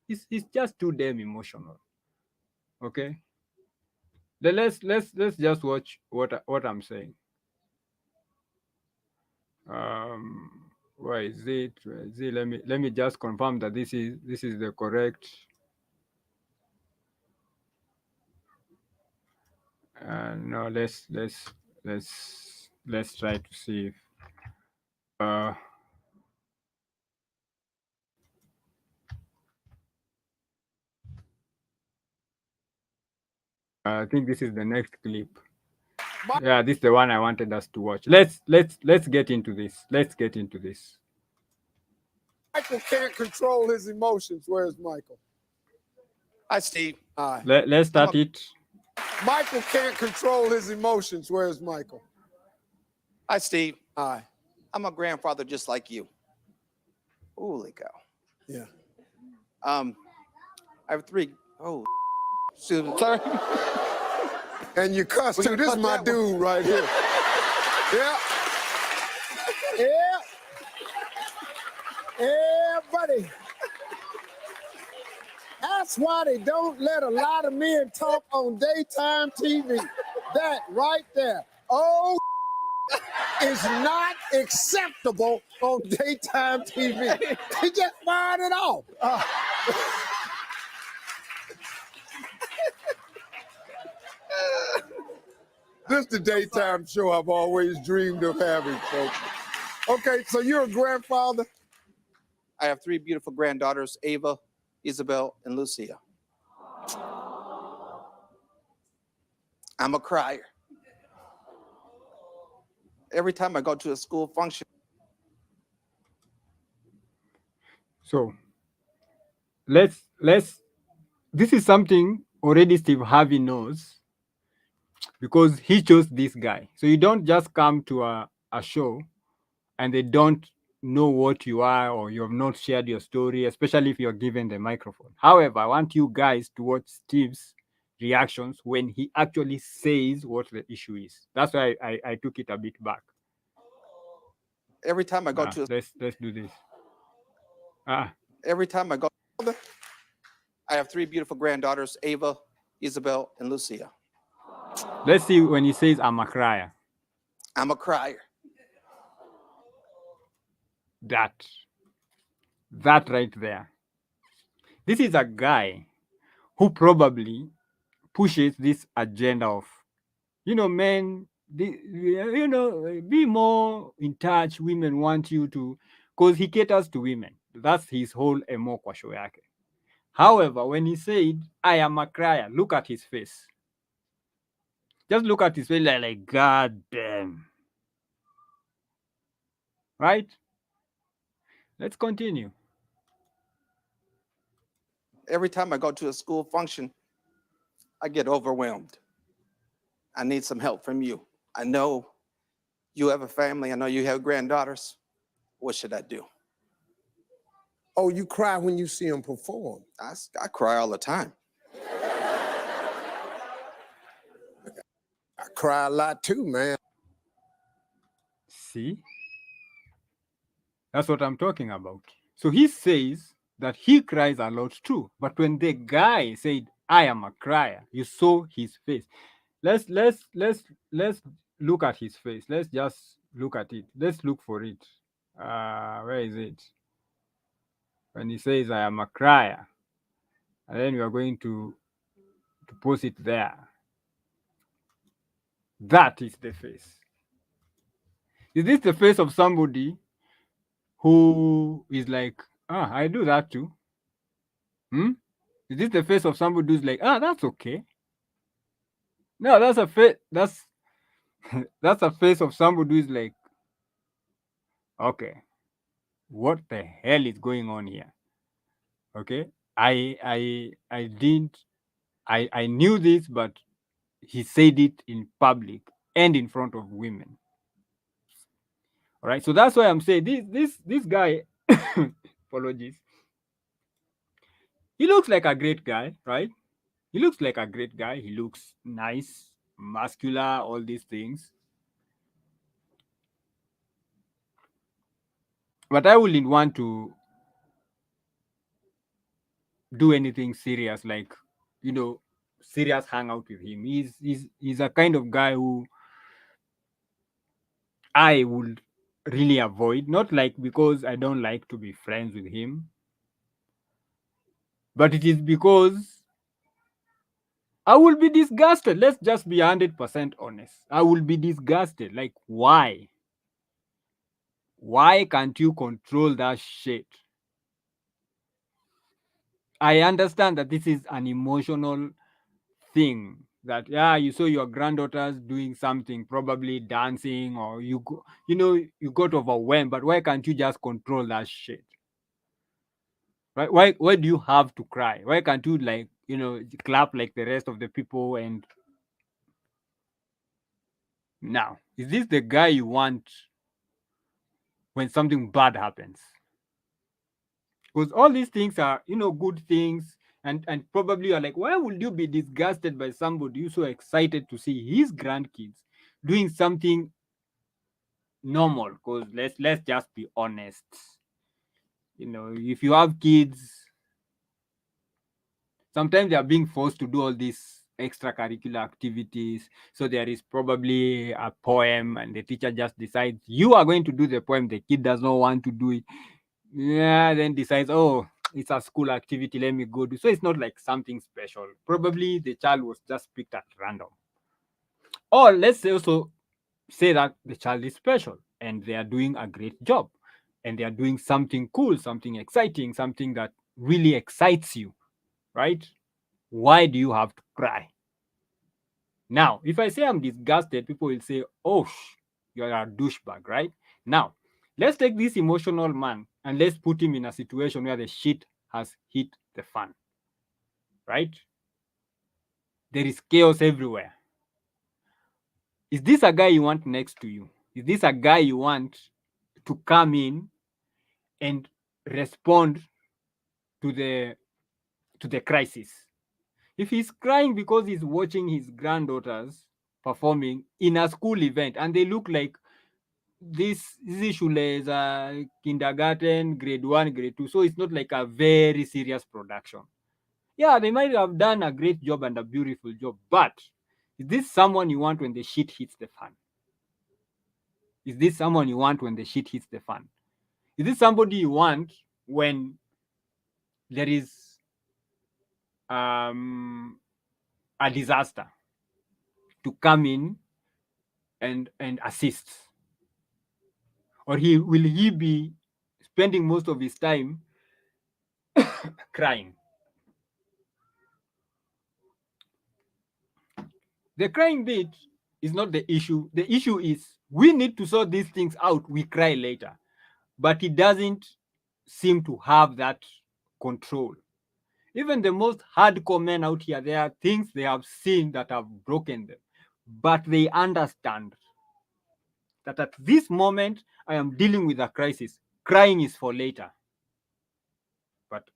he's just too damn emotional. Okay? Let's just watch what I'm saying. Where is it? Where is it? Let me just confirm that this is the correct. No, let's try to see if I think this is the next clip. Yeah, this is the one I wanted us to watch. Let's get into this. Let's get into this. Michael can't control his emotions. Where's Michael? Hi, Steve. Hi. Let's start it. Michael can't control his emotions. Where's Michael? Hi, Steve. Hi. I'm a grandfather just like you. Holy cow. Yeah. I have 3. Oh, sorry. And you cuss too. gonna This is cut my that one. dude right here. Yeah. Yeah. Yeah, buddy. That's why they don't let a lot of men talk on daytime TV. That right there. Oh, is not acceptable on daytime TV. He just fired it off. This is the daytime show I've always dreamed of having, folks. Okay, so you're a grandfather? I have 3 beautiful granddaughters, Ava, Isabel, and Lucia. I'm a crier. Every time I go to a school function. So let's this is something already Steve Harvey knows because he chose this guy. So you don't just come to a show and they don't know what you are or you have not shared your story, especially if you're given the microphone. However, I want you guys to watch Steve's reactions when he actually says what the issue is. That's why I took it a bit back. Every time I go to a, let's do this. every time I go, I have 3 beautiful granddaughters, Ava, Isabel, and Lucia. Let's see when he says I'm a crier. I'm a crier. That right there. This is a guy who probably pushes this agenda of, men, be more in touch. Women want you to, because he caters to women. That's his whole emo kwa show yake. However, when he said, I am a crier, look at his face. Just look at his face like God damn. Right? Let's continue. Every time I go to a school function, I get overwhelmed. I need some help from you. I know you have a family. I know you have granddaughters. What should I do? Oh, you cry when you see him perform. I cry all the time. I cry a lot too, man. See? That's what I'm talking about. So he says that he cries a lot too. But when the guy said, I am a crier, you saw his face. Let's look at his face. Let's just look at it. Let's look for it. Where is it? When he says, I am a crier. And then we are going to post it there. That is the face. Is this the face of somebody who is like, I do that too? Is this the face of somebody who's like, that's okay? No, that's a face. That's that's a face of somebody who's like, okay, what the hell is going on here? Okay, I knew this, but he said it in public and in front of women. All right, so that's why I'm saying this guy. Apologies. He looks like a great guy, right? He looks like a great guy. He looks nice, muscular, all these things. But I wouldn't want to do anything serious, like, serious hangout with him. He's a kind of guy who I would really avoid, not like because I don't like to be friends with him, but it is because I will be disgusted. Let's just be 100% honest. I will be disgusted. Like, why? Why can't you control that shit? I understand that this is an emotional thing, that you saw your granddaughters doing something, probably dancing, or you got overwhelmed, but why can't you just control that shit? Right? Why do you have to cry? Why can't you, like, clap like the rest of the people? And now, is this the guy you want when something bad happens? Because all these things are, good things, and probably you're like, why would you be disgusted by somebody who's so excited to see his grandkids doing something normal? Because let's just be honest. If you have kids, sometimes they are being forced to do all these extracurricular activities. So there is probably a poem, and the teacher just decides you are going to do the poem. The kid does not want to do it. Then decides, oh, it's a school activity, let me go do. So it's not like something special. Probably the child was just picked at random. Or let's also say that the child is special and they are doing a great job and they are doing something cool, something exciting, something that really excites you, right? Why do you have to cry? Now, if I say I'm disgusted, people will say, oh, you're a douchebag, right? Now, let's take this emotional man and let's put him in a situation where the shit has hit the fan, right? There is chaos everywhere. Is this a guy you want next to you? Is this a guy you want to come in and respond to the crisis? If he's crying because he's watching his granddaughters performing in a school event and they look like this shule is a kindergarten, grade 1, grade 2, so it's not like a very serious production. Yeah, they might have done a great job and a beautiful job, but is this someone you want when the shit hits the fan? Is this someone you want when the shit hits the fan? Is this somebody you want when there is a disaster to come in and assist? Or will he be spending most of his time crying? The crying bit is not the issue. The issue is we need to sort these things out. We cry later. But he doesn't seem to have that control. Even the most hardcore men out here, there are things they have seen that have broken them. But they understand that at this moment, I am dealing with a crisis. Crying is for later. But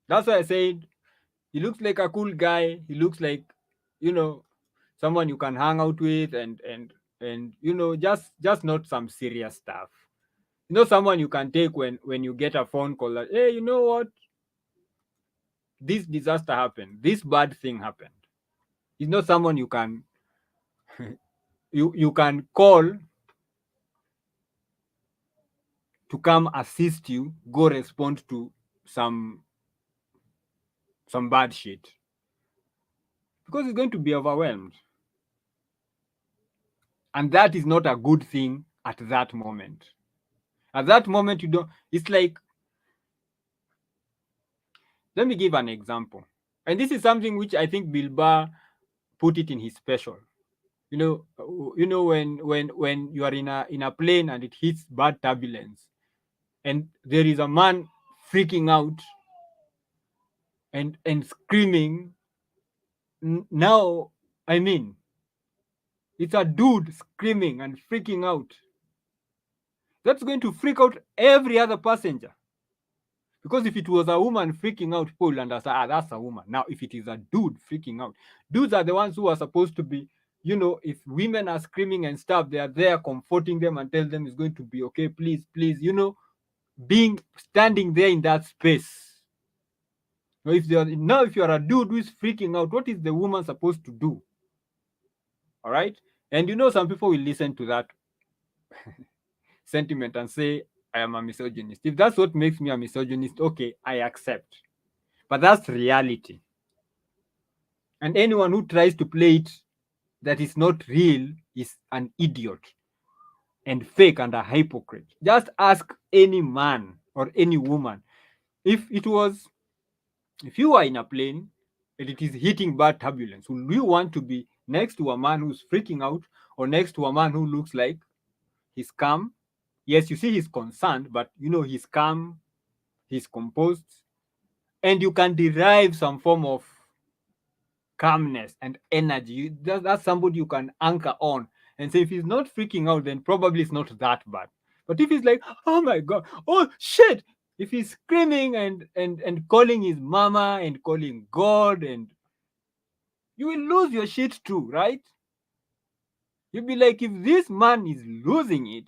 that's why I said he looks like a cool guy. He looks like, someone you can hang out with and just not some serious stuff. Someone you can take when you get a phone call that, hey, you know what? This disaster happened. This bad thing happened. It's not someone you can you can call to come assist you, go respond to some bad shit. Because it's going to be overwhelmed. And that is not a good thing at that moment. At that moment, it's like, let me give an example. And this is something which I think Bilba put it in his special. When you are in a plane and it hits bad turbulence, and there is a man freaking out and screaming. Now, I mean, it's a dude screaming and freaking out. That's going to freak out every other passenger. Because if it was a woman freaking out, people will understand, that's a woman. Now, if it is a dude freaking out, dudes are the ones who are supposed to be, if women are screaming and stuff, they are there comforting them and tell them it's going to be okay, please, standing there in that space. Now, if you are a dude who is freaking out, what is the woman supposed to do? All right. And some people will listen to that sentiment and say, I am a misogynist. If that's what makes me a misogynist, okay, I accept. But that's reality. And anyone who tries to play it that is not real is an idiot and fake and a hypocrite. Just ask any man or any woman. If you are in a plane and it is hitting bad turbulence, will you want to be next to a man who's freaking out or next to a man who looks like he's calm? Yes, you see he's concerned, but he's calm, he's composed, and you can derive some form of calmness and energy. That's somebody you can anchor on and say, if he's not freaking out, then probably it's not that bad. But if he's like, oh my God, oh shit, if he's screaming and calling his mama and calling God, and you will lose your shit too, right? You'll be like, if this man is losing it,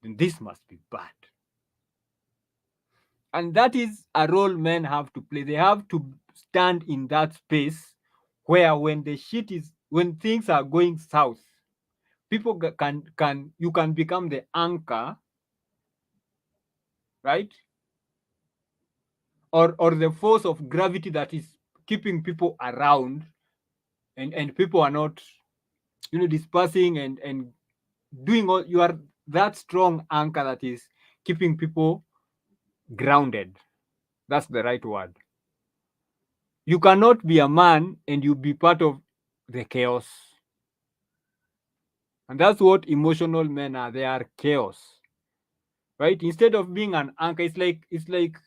then this must be bad. And that is a role men have to play. They have to stand in that space where when things are going south, people you can become the anchor, right? Or the force of gravity that is keeping people around, and people are not, dispersing and doing all. You are that strong anchor that is keeping people grounded. That's the right word. You cannot be a man and you be part of the chaos. And that's what emotional men are. They are chaos, right? Instead of being an anchor, it's like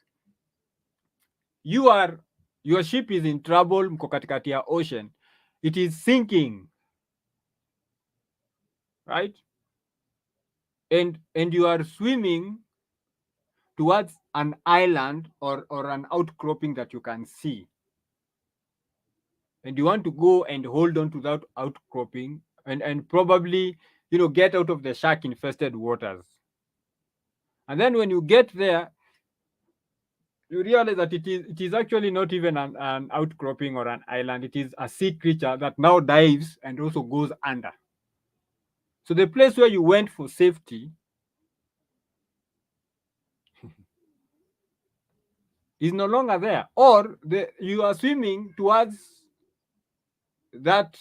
your ship is in trouble, mko katikati ya ocean. It is sinking, right? And you are swimming towards an island or an outcropping that you can see. And you want to go and hold on to that outcropping and probably, get out of the shark-infested waters. And then when you get there, you realize that it is actually not even an outcropping or an island. It is a sea creature that now dives and also goes under. So the place where you went for safety is no longer there. Or you are swimming towards that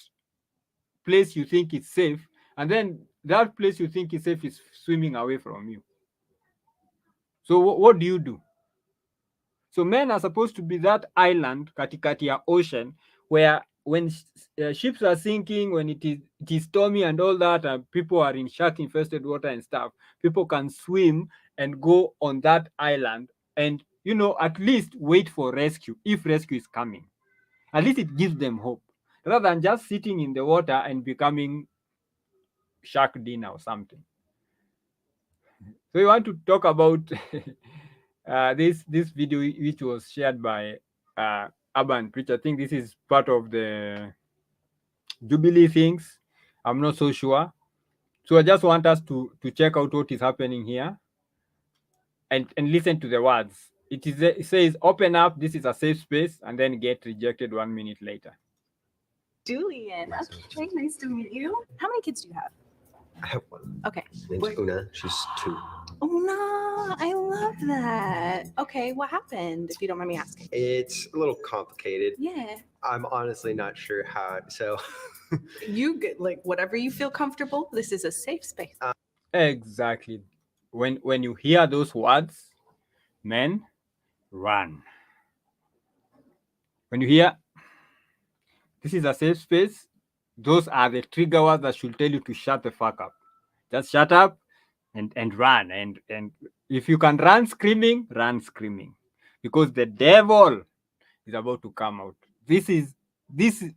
place you think is safe, and then that place you think is safe is swimming away from you. So what do you do? So men are supposed to be that island katikati ya ocean where when ships are sinking, when it is stormy and all that, and people are in shark-infested water and stuff, people can swim and go on that island and, at least wait for rescue if rescue is coming. At least it gives them hope, rather than just sitting in the water and becoming shark dinner or something. So we want to talk about this video which was shared by Urban Preacher. I think this is part of the Jubilee things. I'm not so sure. So I just want us to check out what is happening here and listen to the words. It says, open up, this is a safe space, and then get rejected 1 minute later. Julian. Okay, nice to meet you. How many kids do you have? I have one. Okay. Name's Una. She's 2. Una, I love that. Okay, what happened, if you don't mind me asking? It's a little complicated. Yeah. I'm honestly not sure how. So You get like whatever you feel comfortable. This is a safe space. Exactly. When you hear those words, men, run. When you hear this is a safe space, those are the trigger words that should tell you to shut the fuck up. Just shut up and run. And if you can run screaming, because the devil is about to come out. These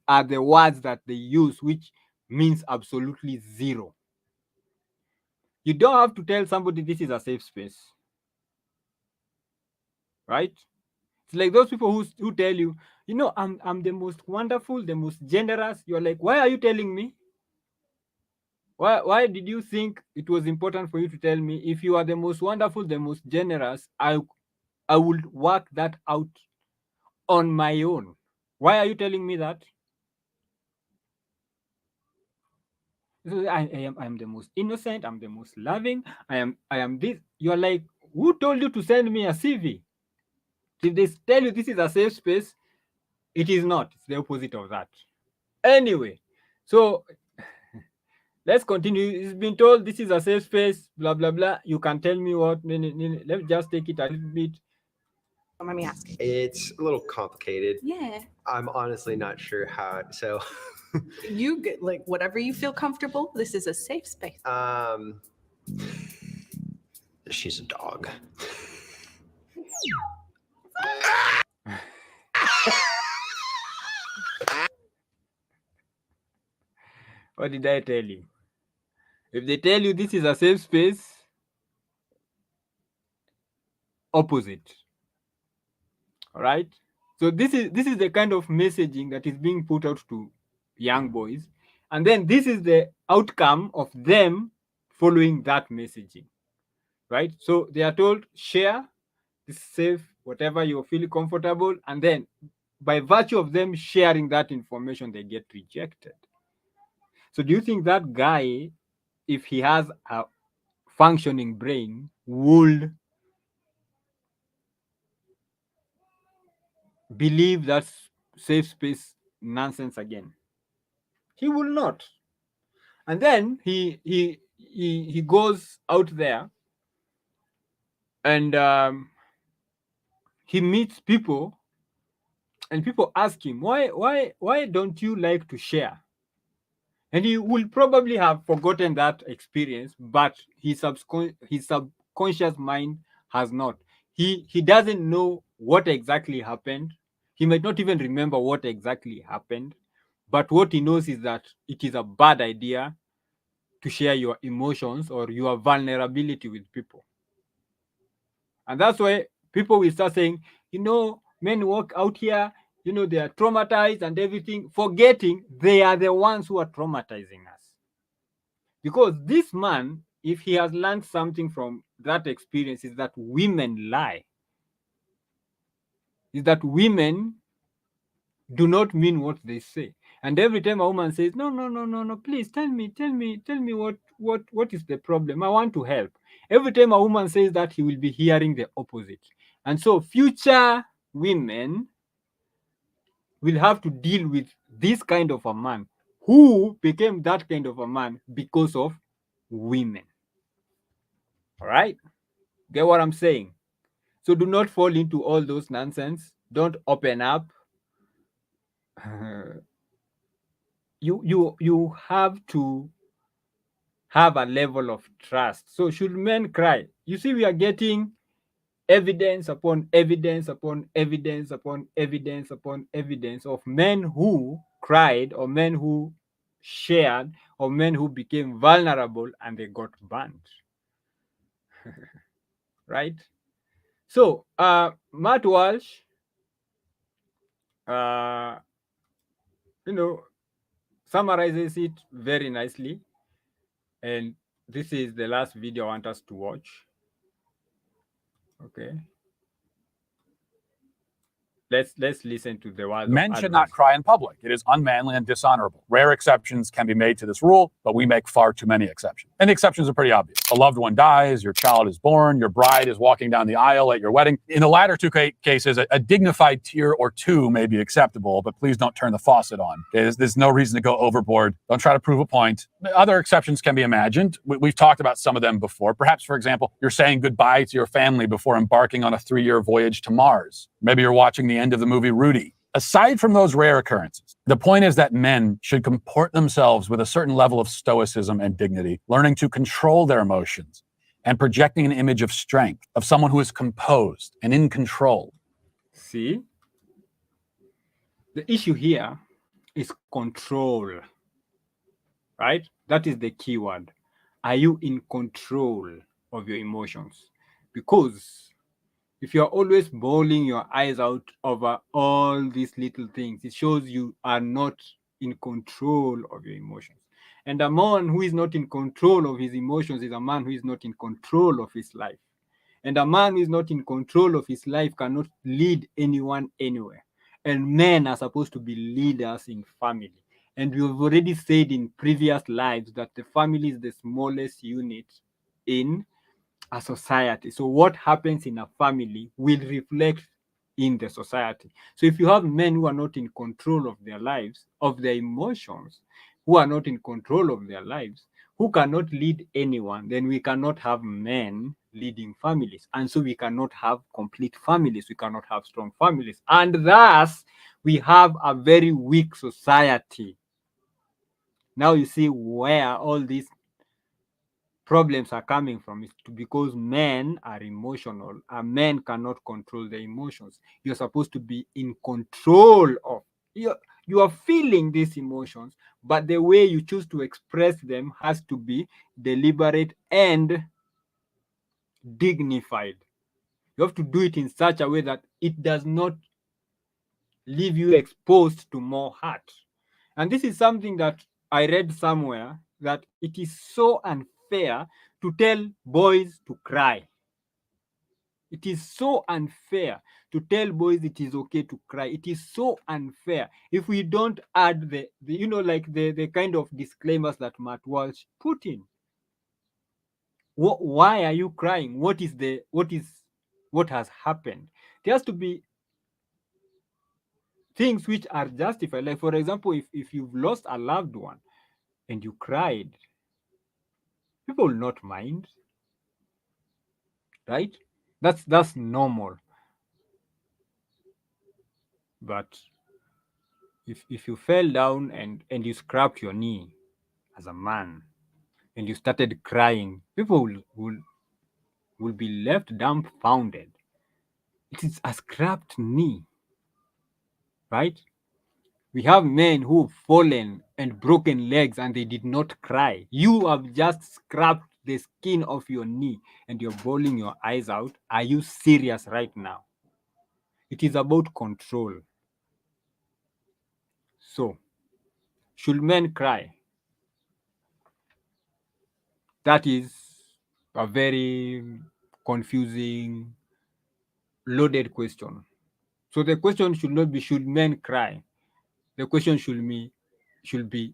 are the words that they use, which means absolutely zero. You don't have to tell somebody this is a safe space, right? It's like those people who tell you, I'm the most wonderful, the most generous. You're like, why are you telling me? Why did you think it was important for you to tell me? If you are the most wonderful, the most generous, I would work that out on my own. Why are you telling me that? I am the most innocent, I'm the most loving, I am this. You're like, who told you to send me a CV? If they tell you this is a safe space, it is not. It's the opposite of that. Anyway, so let's continue. It's been told this is a safe space, blah blah blah. You can tell me what. Let's just take it a little bit. Let me ask. It's a little complicated. Yeah. I'm honestly not sure how. So, You get like whatever you feel comfortable. This is a safe space. She's a dog. What did I tell you? If they tell you this is a safe space, opposite. All right. So this is the kind of messaging that is being put out to young boys, and then this is the outcome of them following that messaging, right? So they are told share, this safe, whatever you feel comfortable, and then by virtue of them sharing that information, they get rejected. So do you think that guy, if he has a functioning brain, would believe that safe space nonsense again? He will not. And then he goes out there and he meets people, and people ask him, why don't you like to share? And he will probably have forgotten that experience, but his subconscious mind has not. He doesn't know what exactly happened. He might not even remember what exactly happened, but what he knows is that it is a bad idea to share your emotions or your vulnerability with people. And that's why people will start saying, men walk out here, they are traumatized and everything, forgetting they are the ones who are traumatizing us. Because this man, if he has learned something from that experience, is that women lie. Is that women do not mean what they say. And every time a woman says, no, please tell me what is the problem? I want to help. Every time a woman says that, he will be hearing the opposite. And so future women will have to deal with this kind of a man who became that kind of a man because of women. All right? Get what I'm saying? So do not fall into all those nonsense. Don't open up. You have to have a level of trust. So should men cry? You see, we are getting evidence upon evidence upon evidence upon evidence upon evidence of men who cried, or men who shared, or men who became vulnerable and they got banned. Right? So Matt Walsh, summarizes it very nicely. And this is the last video I want us to watch. Okay. Let's listen to the words. Men should not cry in public. It is unmanly and dishonorable. Rare exceptions can be made to this rule, but we make far too many exceptions. And the exceptions are pretty obvious. A loved one dies, your child is born, your bride is walking down the aisle at your wedding. In the latter two cases, a dignified tear or two may be acceptable, but please don't turn the faucet on. There's no reason to go overboard. Don't try to prove a point. Other exceptions can be imagined. We've talked about some of them before. Perhaps, for example, you're saying goodbye to your family before embarking on a 3-year voyage to Mars. Maybe you're watching the end of the movie Rudy. Aside from those rare occurrences, the point is that men should comport themselves with a certain level of stoicism and dignity, learning to control their emotions and projecting an image of strength, of someone who is composed and in control. See? The issue here is control, right? That is the key word. Are you in control of your emotions? Because if you're always bawling your eyes out over all these little things, it shows you are not in control of your emotions. And a man who is not in control of his emotions is a man who is not in control of his life. And a man who is not in control of his life cannot lead anyone anywhere. and men are supposed to be leaders in family. And we've already said in previous lives that the family is the smallest unit in a society. So what happens in a family will reflect in the society. So if you have men who are not in control of their lives, of their emotions, who are not in control of their lives, who cannot lead anyone, then we cannot have men leading families. And so we cannot have complete families. We cannot have strong families. And thus, we have a very weak society. Now you see where all these problems are coming from. It's because men are emotional and men cannot control their emotions. You're supposed to be in control of you are feeling these emotions, but the way you choose to express them has to be deliberate and dignified. You have to do it in such a way that it does not leave you exposed to more hurt. And this is something that I read somewhere, that it is so unfair to tell boys to cry. It is so unfair to tell boys it is okay to cry. It is so unfair if we don't add the like the kind of disclaimers that Matt Walsh put in. Why are you crying? What has happened? There has to be things which are justified. Like, for example, if you've lost a loved one and you cried, people will not mind, right? That's normal. But if you fell down and you scraped your knee as a man and you started crying, people will be left dumbfounded. It is a scrapped knee, right? We have men who've fallen and broken legs and they did not cry. You have just scrapped the skin of your knee and you're bawling your eyes out. Are you serious right now? It is about control. So, should men cry? That is a very confusing, loaded question. So the question should not be should men cry? The question should be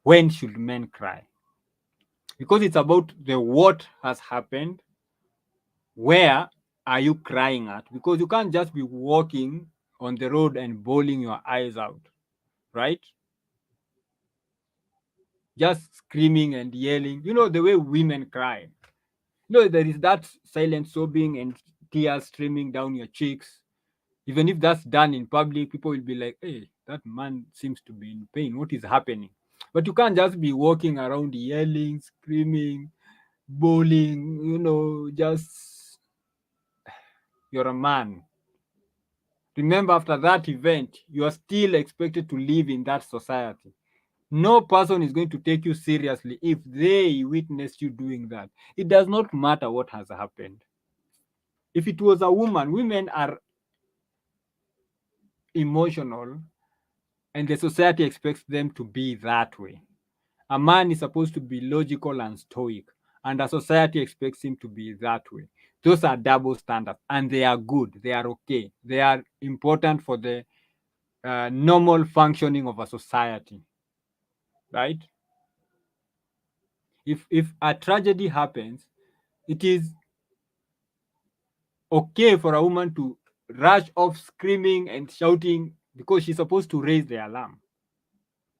when should men cry? Because it's about the what has happened. Where are you crying at? Because you can't just be walking on the road and bawling your eyes out, right? Just screaming and yelling. You know the way women cry. There is that silent sobbing and tears streaming down your cheeks. Even if that's done in public, people will be like, hey, that man seems to be in pain. What is happening? But you can't just be walking around yelling, screaming, bawling, just you're a man. Remember, after that event, you are still expected to live in that society. No person is going to take you seriously if they witness you doing that. It does not matter what has happened. If it was a woman, women are emotional and the society expects them to be that way. A man is supposed to be logical and stoic, and the society expects him to be that way. Those are double standards, and they are good. They are okay. They are important for the normal functioning of a society, right? If a tragedy happens, it is okay for a woman to rush off screaming and shouting because she's supposed to raise the alarm.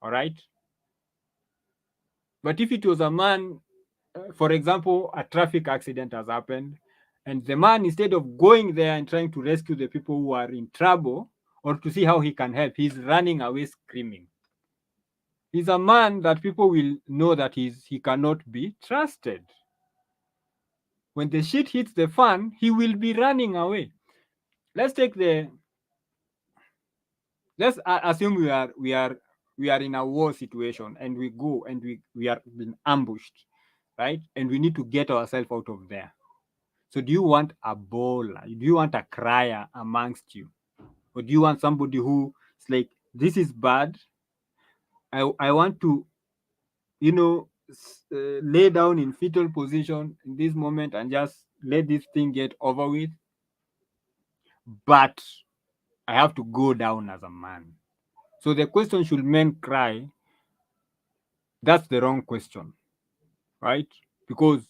All right. But if it was a man, for example, a traffic accident has happened, and the man, instead of going there and trying to rescue the people who are in trouble or to see how he can help, he's running away screaming. He's a man that people will know that he cannot be trusted. When the shit hits the fan, he will be running away. Let's assume we are in a war situation and we go and we are being ambushed, right? And we need to get ourselves out of there. So do you want a bawler? Do you want a crier amongst you? Or do you want somebody who's like, this is bad, I want to lay down in fetal position in this moment and just let this thing get over with? But I have to go down as a man. So the question, should men cry? That's the wrong question, right? Because,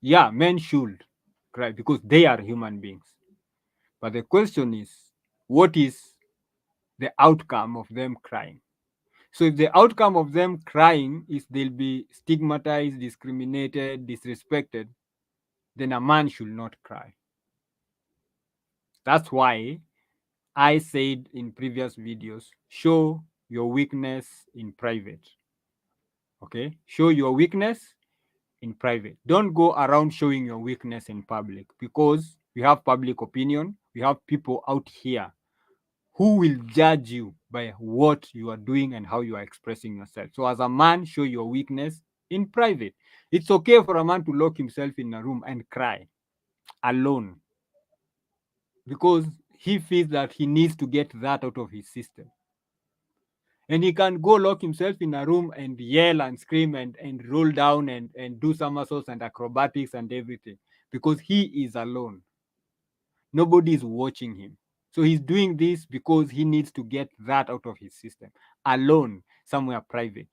yeah, men should cry because they are human beings. But the question is, what is the outcome of them crying? So if the outcome of them crying is they'll be stigmatized, discriminated, disrespected, then a man should not cry. That's why I said in previous videos, show your weakness in private. Okay? Show your weakness in private. Don't go around showing your weakness in public, because we have public opinion. We have people out here who will judge you by what you are doing and how you are expressing yourself. So as a man, show your weakness in private. It's okay for a man to lock himself in a room and cry alone, because he feels that he needs to get that out of his system. And he can go lock himself in a room and yell and scream and roll down and do somersaults and acrobatics and everything, because he is alone. Nobody is watching him. So he's doing this because he needs to get that out of his system, alone, somewhere private.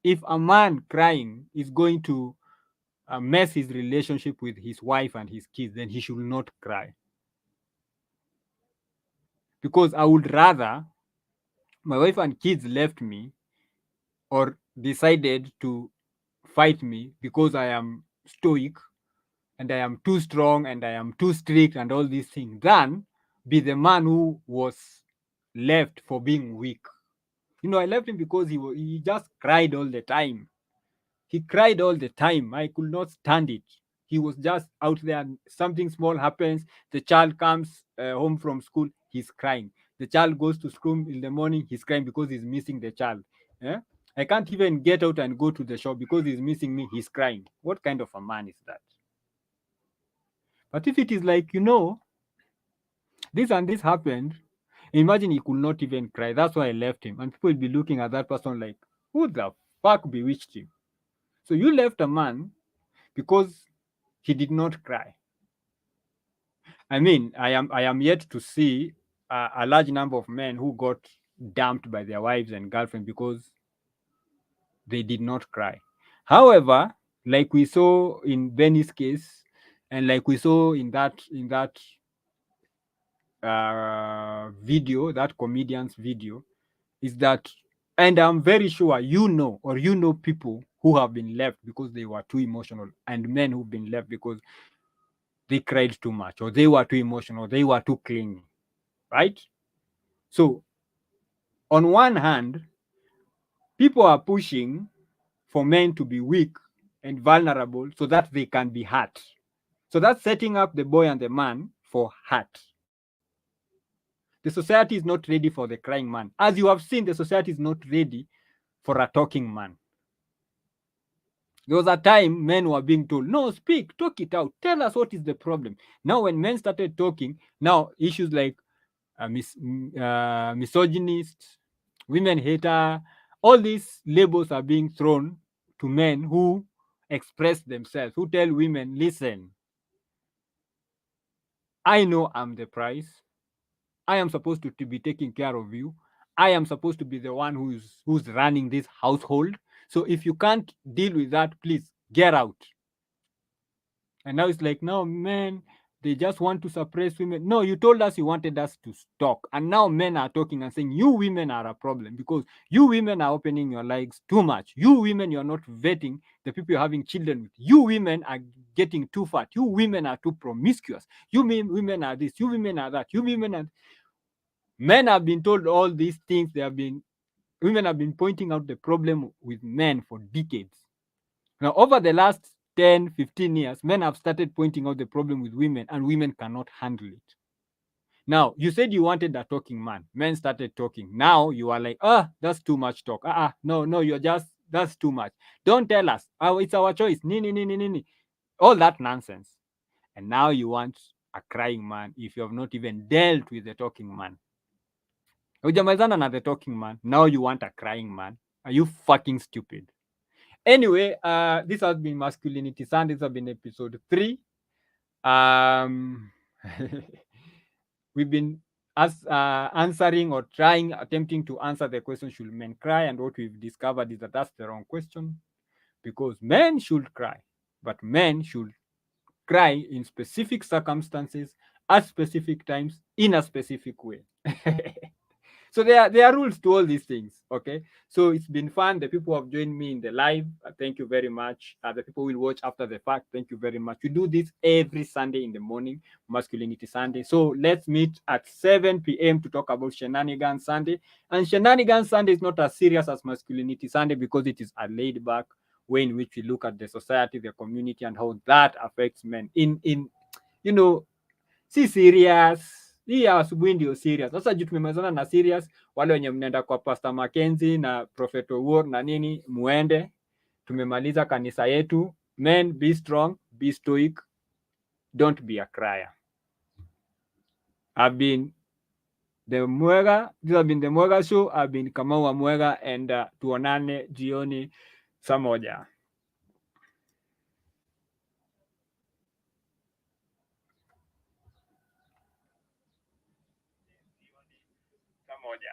If a man crying is going to mess his relationship with his wife and his kids, then he should not cry. Because I would rather my wife and kids left me or decided to fight me because I am stoic and I am too strong and I am too strict and all these things, than be the man who was left for being weak. You know, I left him because he just cried all the time. He cried all the time. I could not stand it. He was just out there, and something small happens. The child comes home from school, he's crying. The child goes to school in the morning, he's crying because he's missing the child. Yeah? I can't even get out and go to the shop because he's missing me, he's crying. What kind of a man is that? But if it is like, you know, this and this happened, imagine he could not even cry. That's why I left him. And people will be looking at that person like, who the fuck bewitched him? So you left a man because he did not cry. I mean, I am yet to see a large number of men who got dumped by their wives and girlfriends because they did not cry. However, like we saw in Benny's case, and like we saw in that video, that comedian's video, is that, and I'm very sure you know people who have been left because they were too emotional, and men who've been left because they cried too much, or they were too emotional, they were too clingy, right? So on one hand, people are pushing for men to be weak and vulnerable so that they can be hurt. So that's setting up the boy and the man for hurt. The society is not ready for the crying man. As you have seen, the society is not ready for a talking man. There was a time men were being told, no, speak, talk it out, tell us what is the problem. Now, when men started talking, now issues like misogynist, women hater, all these labels are being thrown to men who express themselves, who tell women, listen, I know I'm the prize. I am supposed to be taking care of you. I am supposed to be the one who's running this household. So if you can't deal with that, please get out. And now it's like, no, men, they just want to suppress women. No, you told us you wanted us to talk. And now men are talking and saying, you women are a problem because you women are opening your legs too much. You women, you're not vetting the people you're having children with. You women are getting too fat. You women are too promiscuous. You women are this. You women are that. You women are... Men have been told all these things. Women have been pointing out the problem with men for decades. Now, over the last 10, 15 years, men have started pointing out the problem with women, and women cannot handle it. Now, you said you wanted a talking man. Men started talking. Now you are like, that's too much talk. No, you're just, that's too much. Don't tell us. Oh, it's our choice. Ni. All that nonsense. And now you want a crying man if you have not even dealt with the talking man. Hujamalizana na the talking man. Now you want a crying man. Are you fucking stupid? Anyway, this has been Masculinity Sun. This has been episode 3. We've been answering or attempting to answer the question, should men cry? And what we've discovered is that that's the wrong question, because men should cry, but men should cry in specific circumstances, at specific times, in a specific way. So there are rules to all these things. Okay, so it's been fun. The people who have joined me in the live, thank you very much. The people who will watch after the fact, thank you very much. We do this every Sunday in the morning, Masculinity Sunday. So let's meet at 7 p.m. to talk about Shenanigans Sunday. And Shenanigans Sunday is not as serious as Masculinity Sunday, because it is a laid back way in which we look at the society, the community, and how that affects men in you know, si serious. Hii ya asubuhi ndio serious. Sasa juu tumemezana na serious, wale wenye mnaenda kwa Pastor Mackenzie na Prophet Owuor na nini, muende. Tumemaliza kanisa yetu. Men, be strong, be stoic, don't be a crier. I've been the Mwega. This has been the Mwega Show. I've been Kamau wa Mwega, and tuonane jioni saa moja. Saa moja.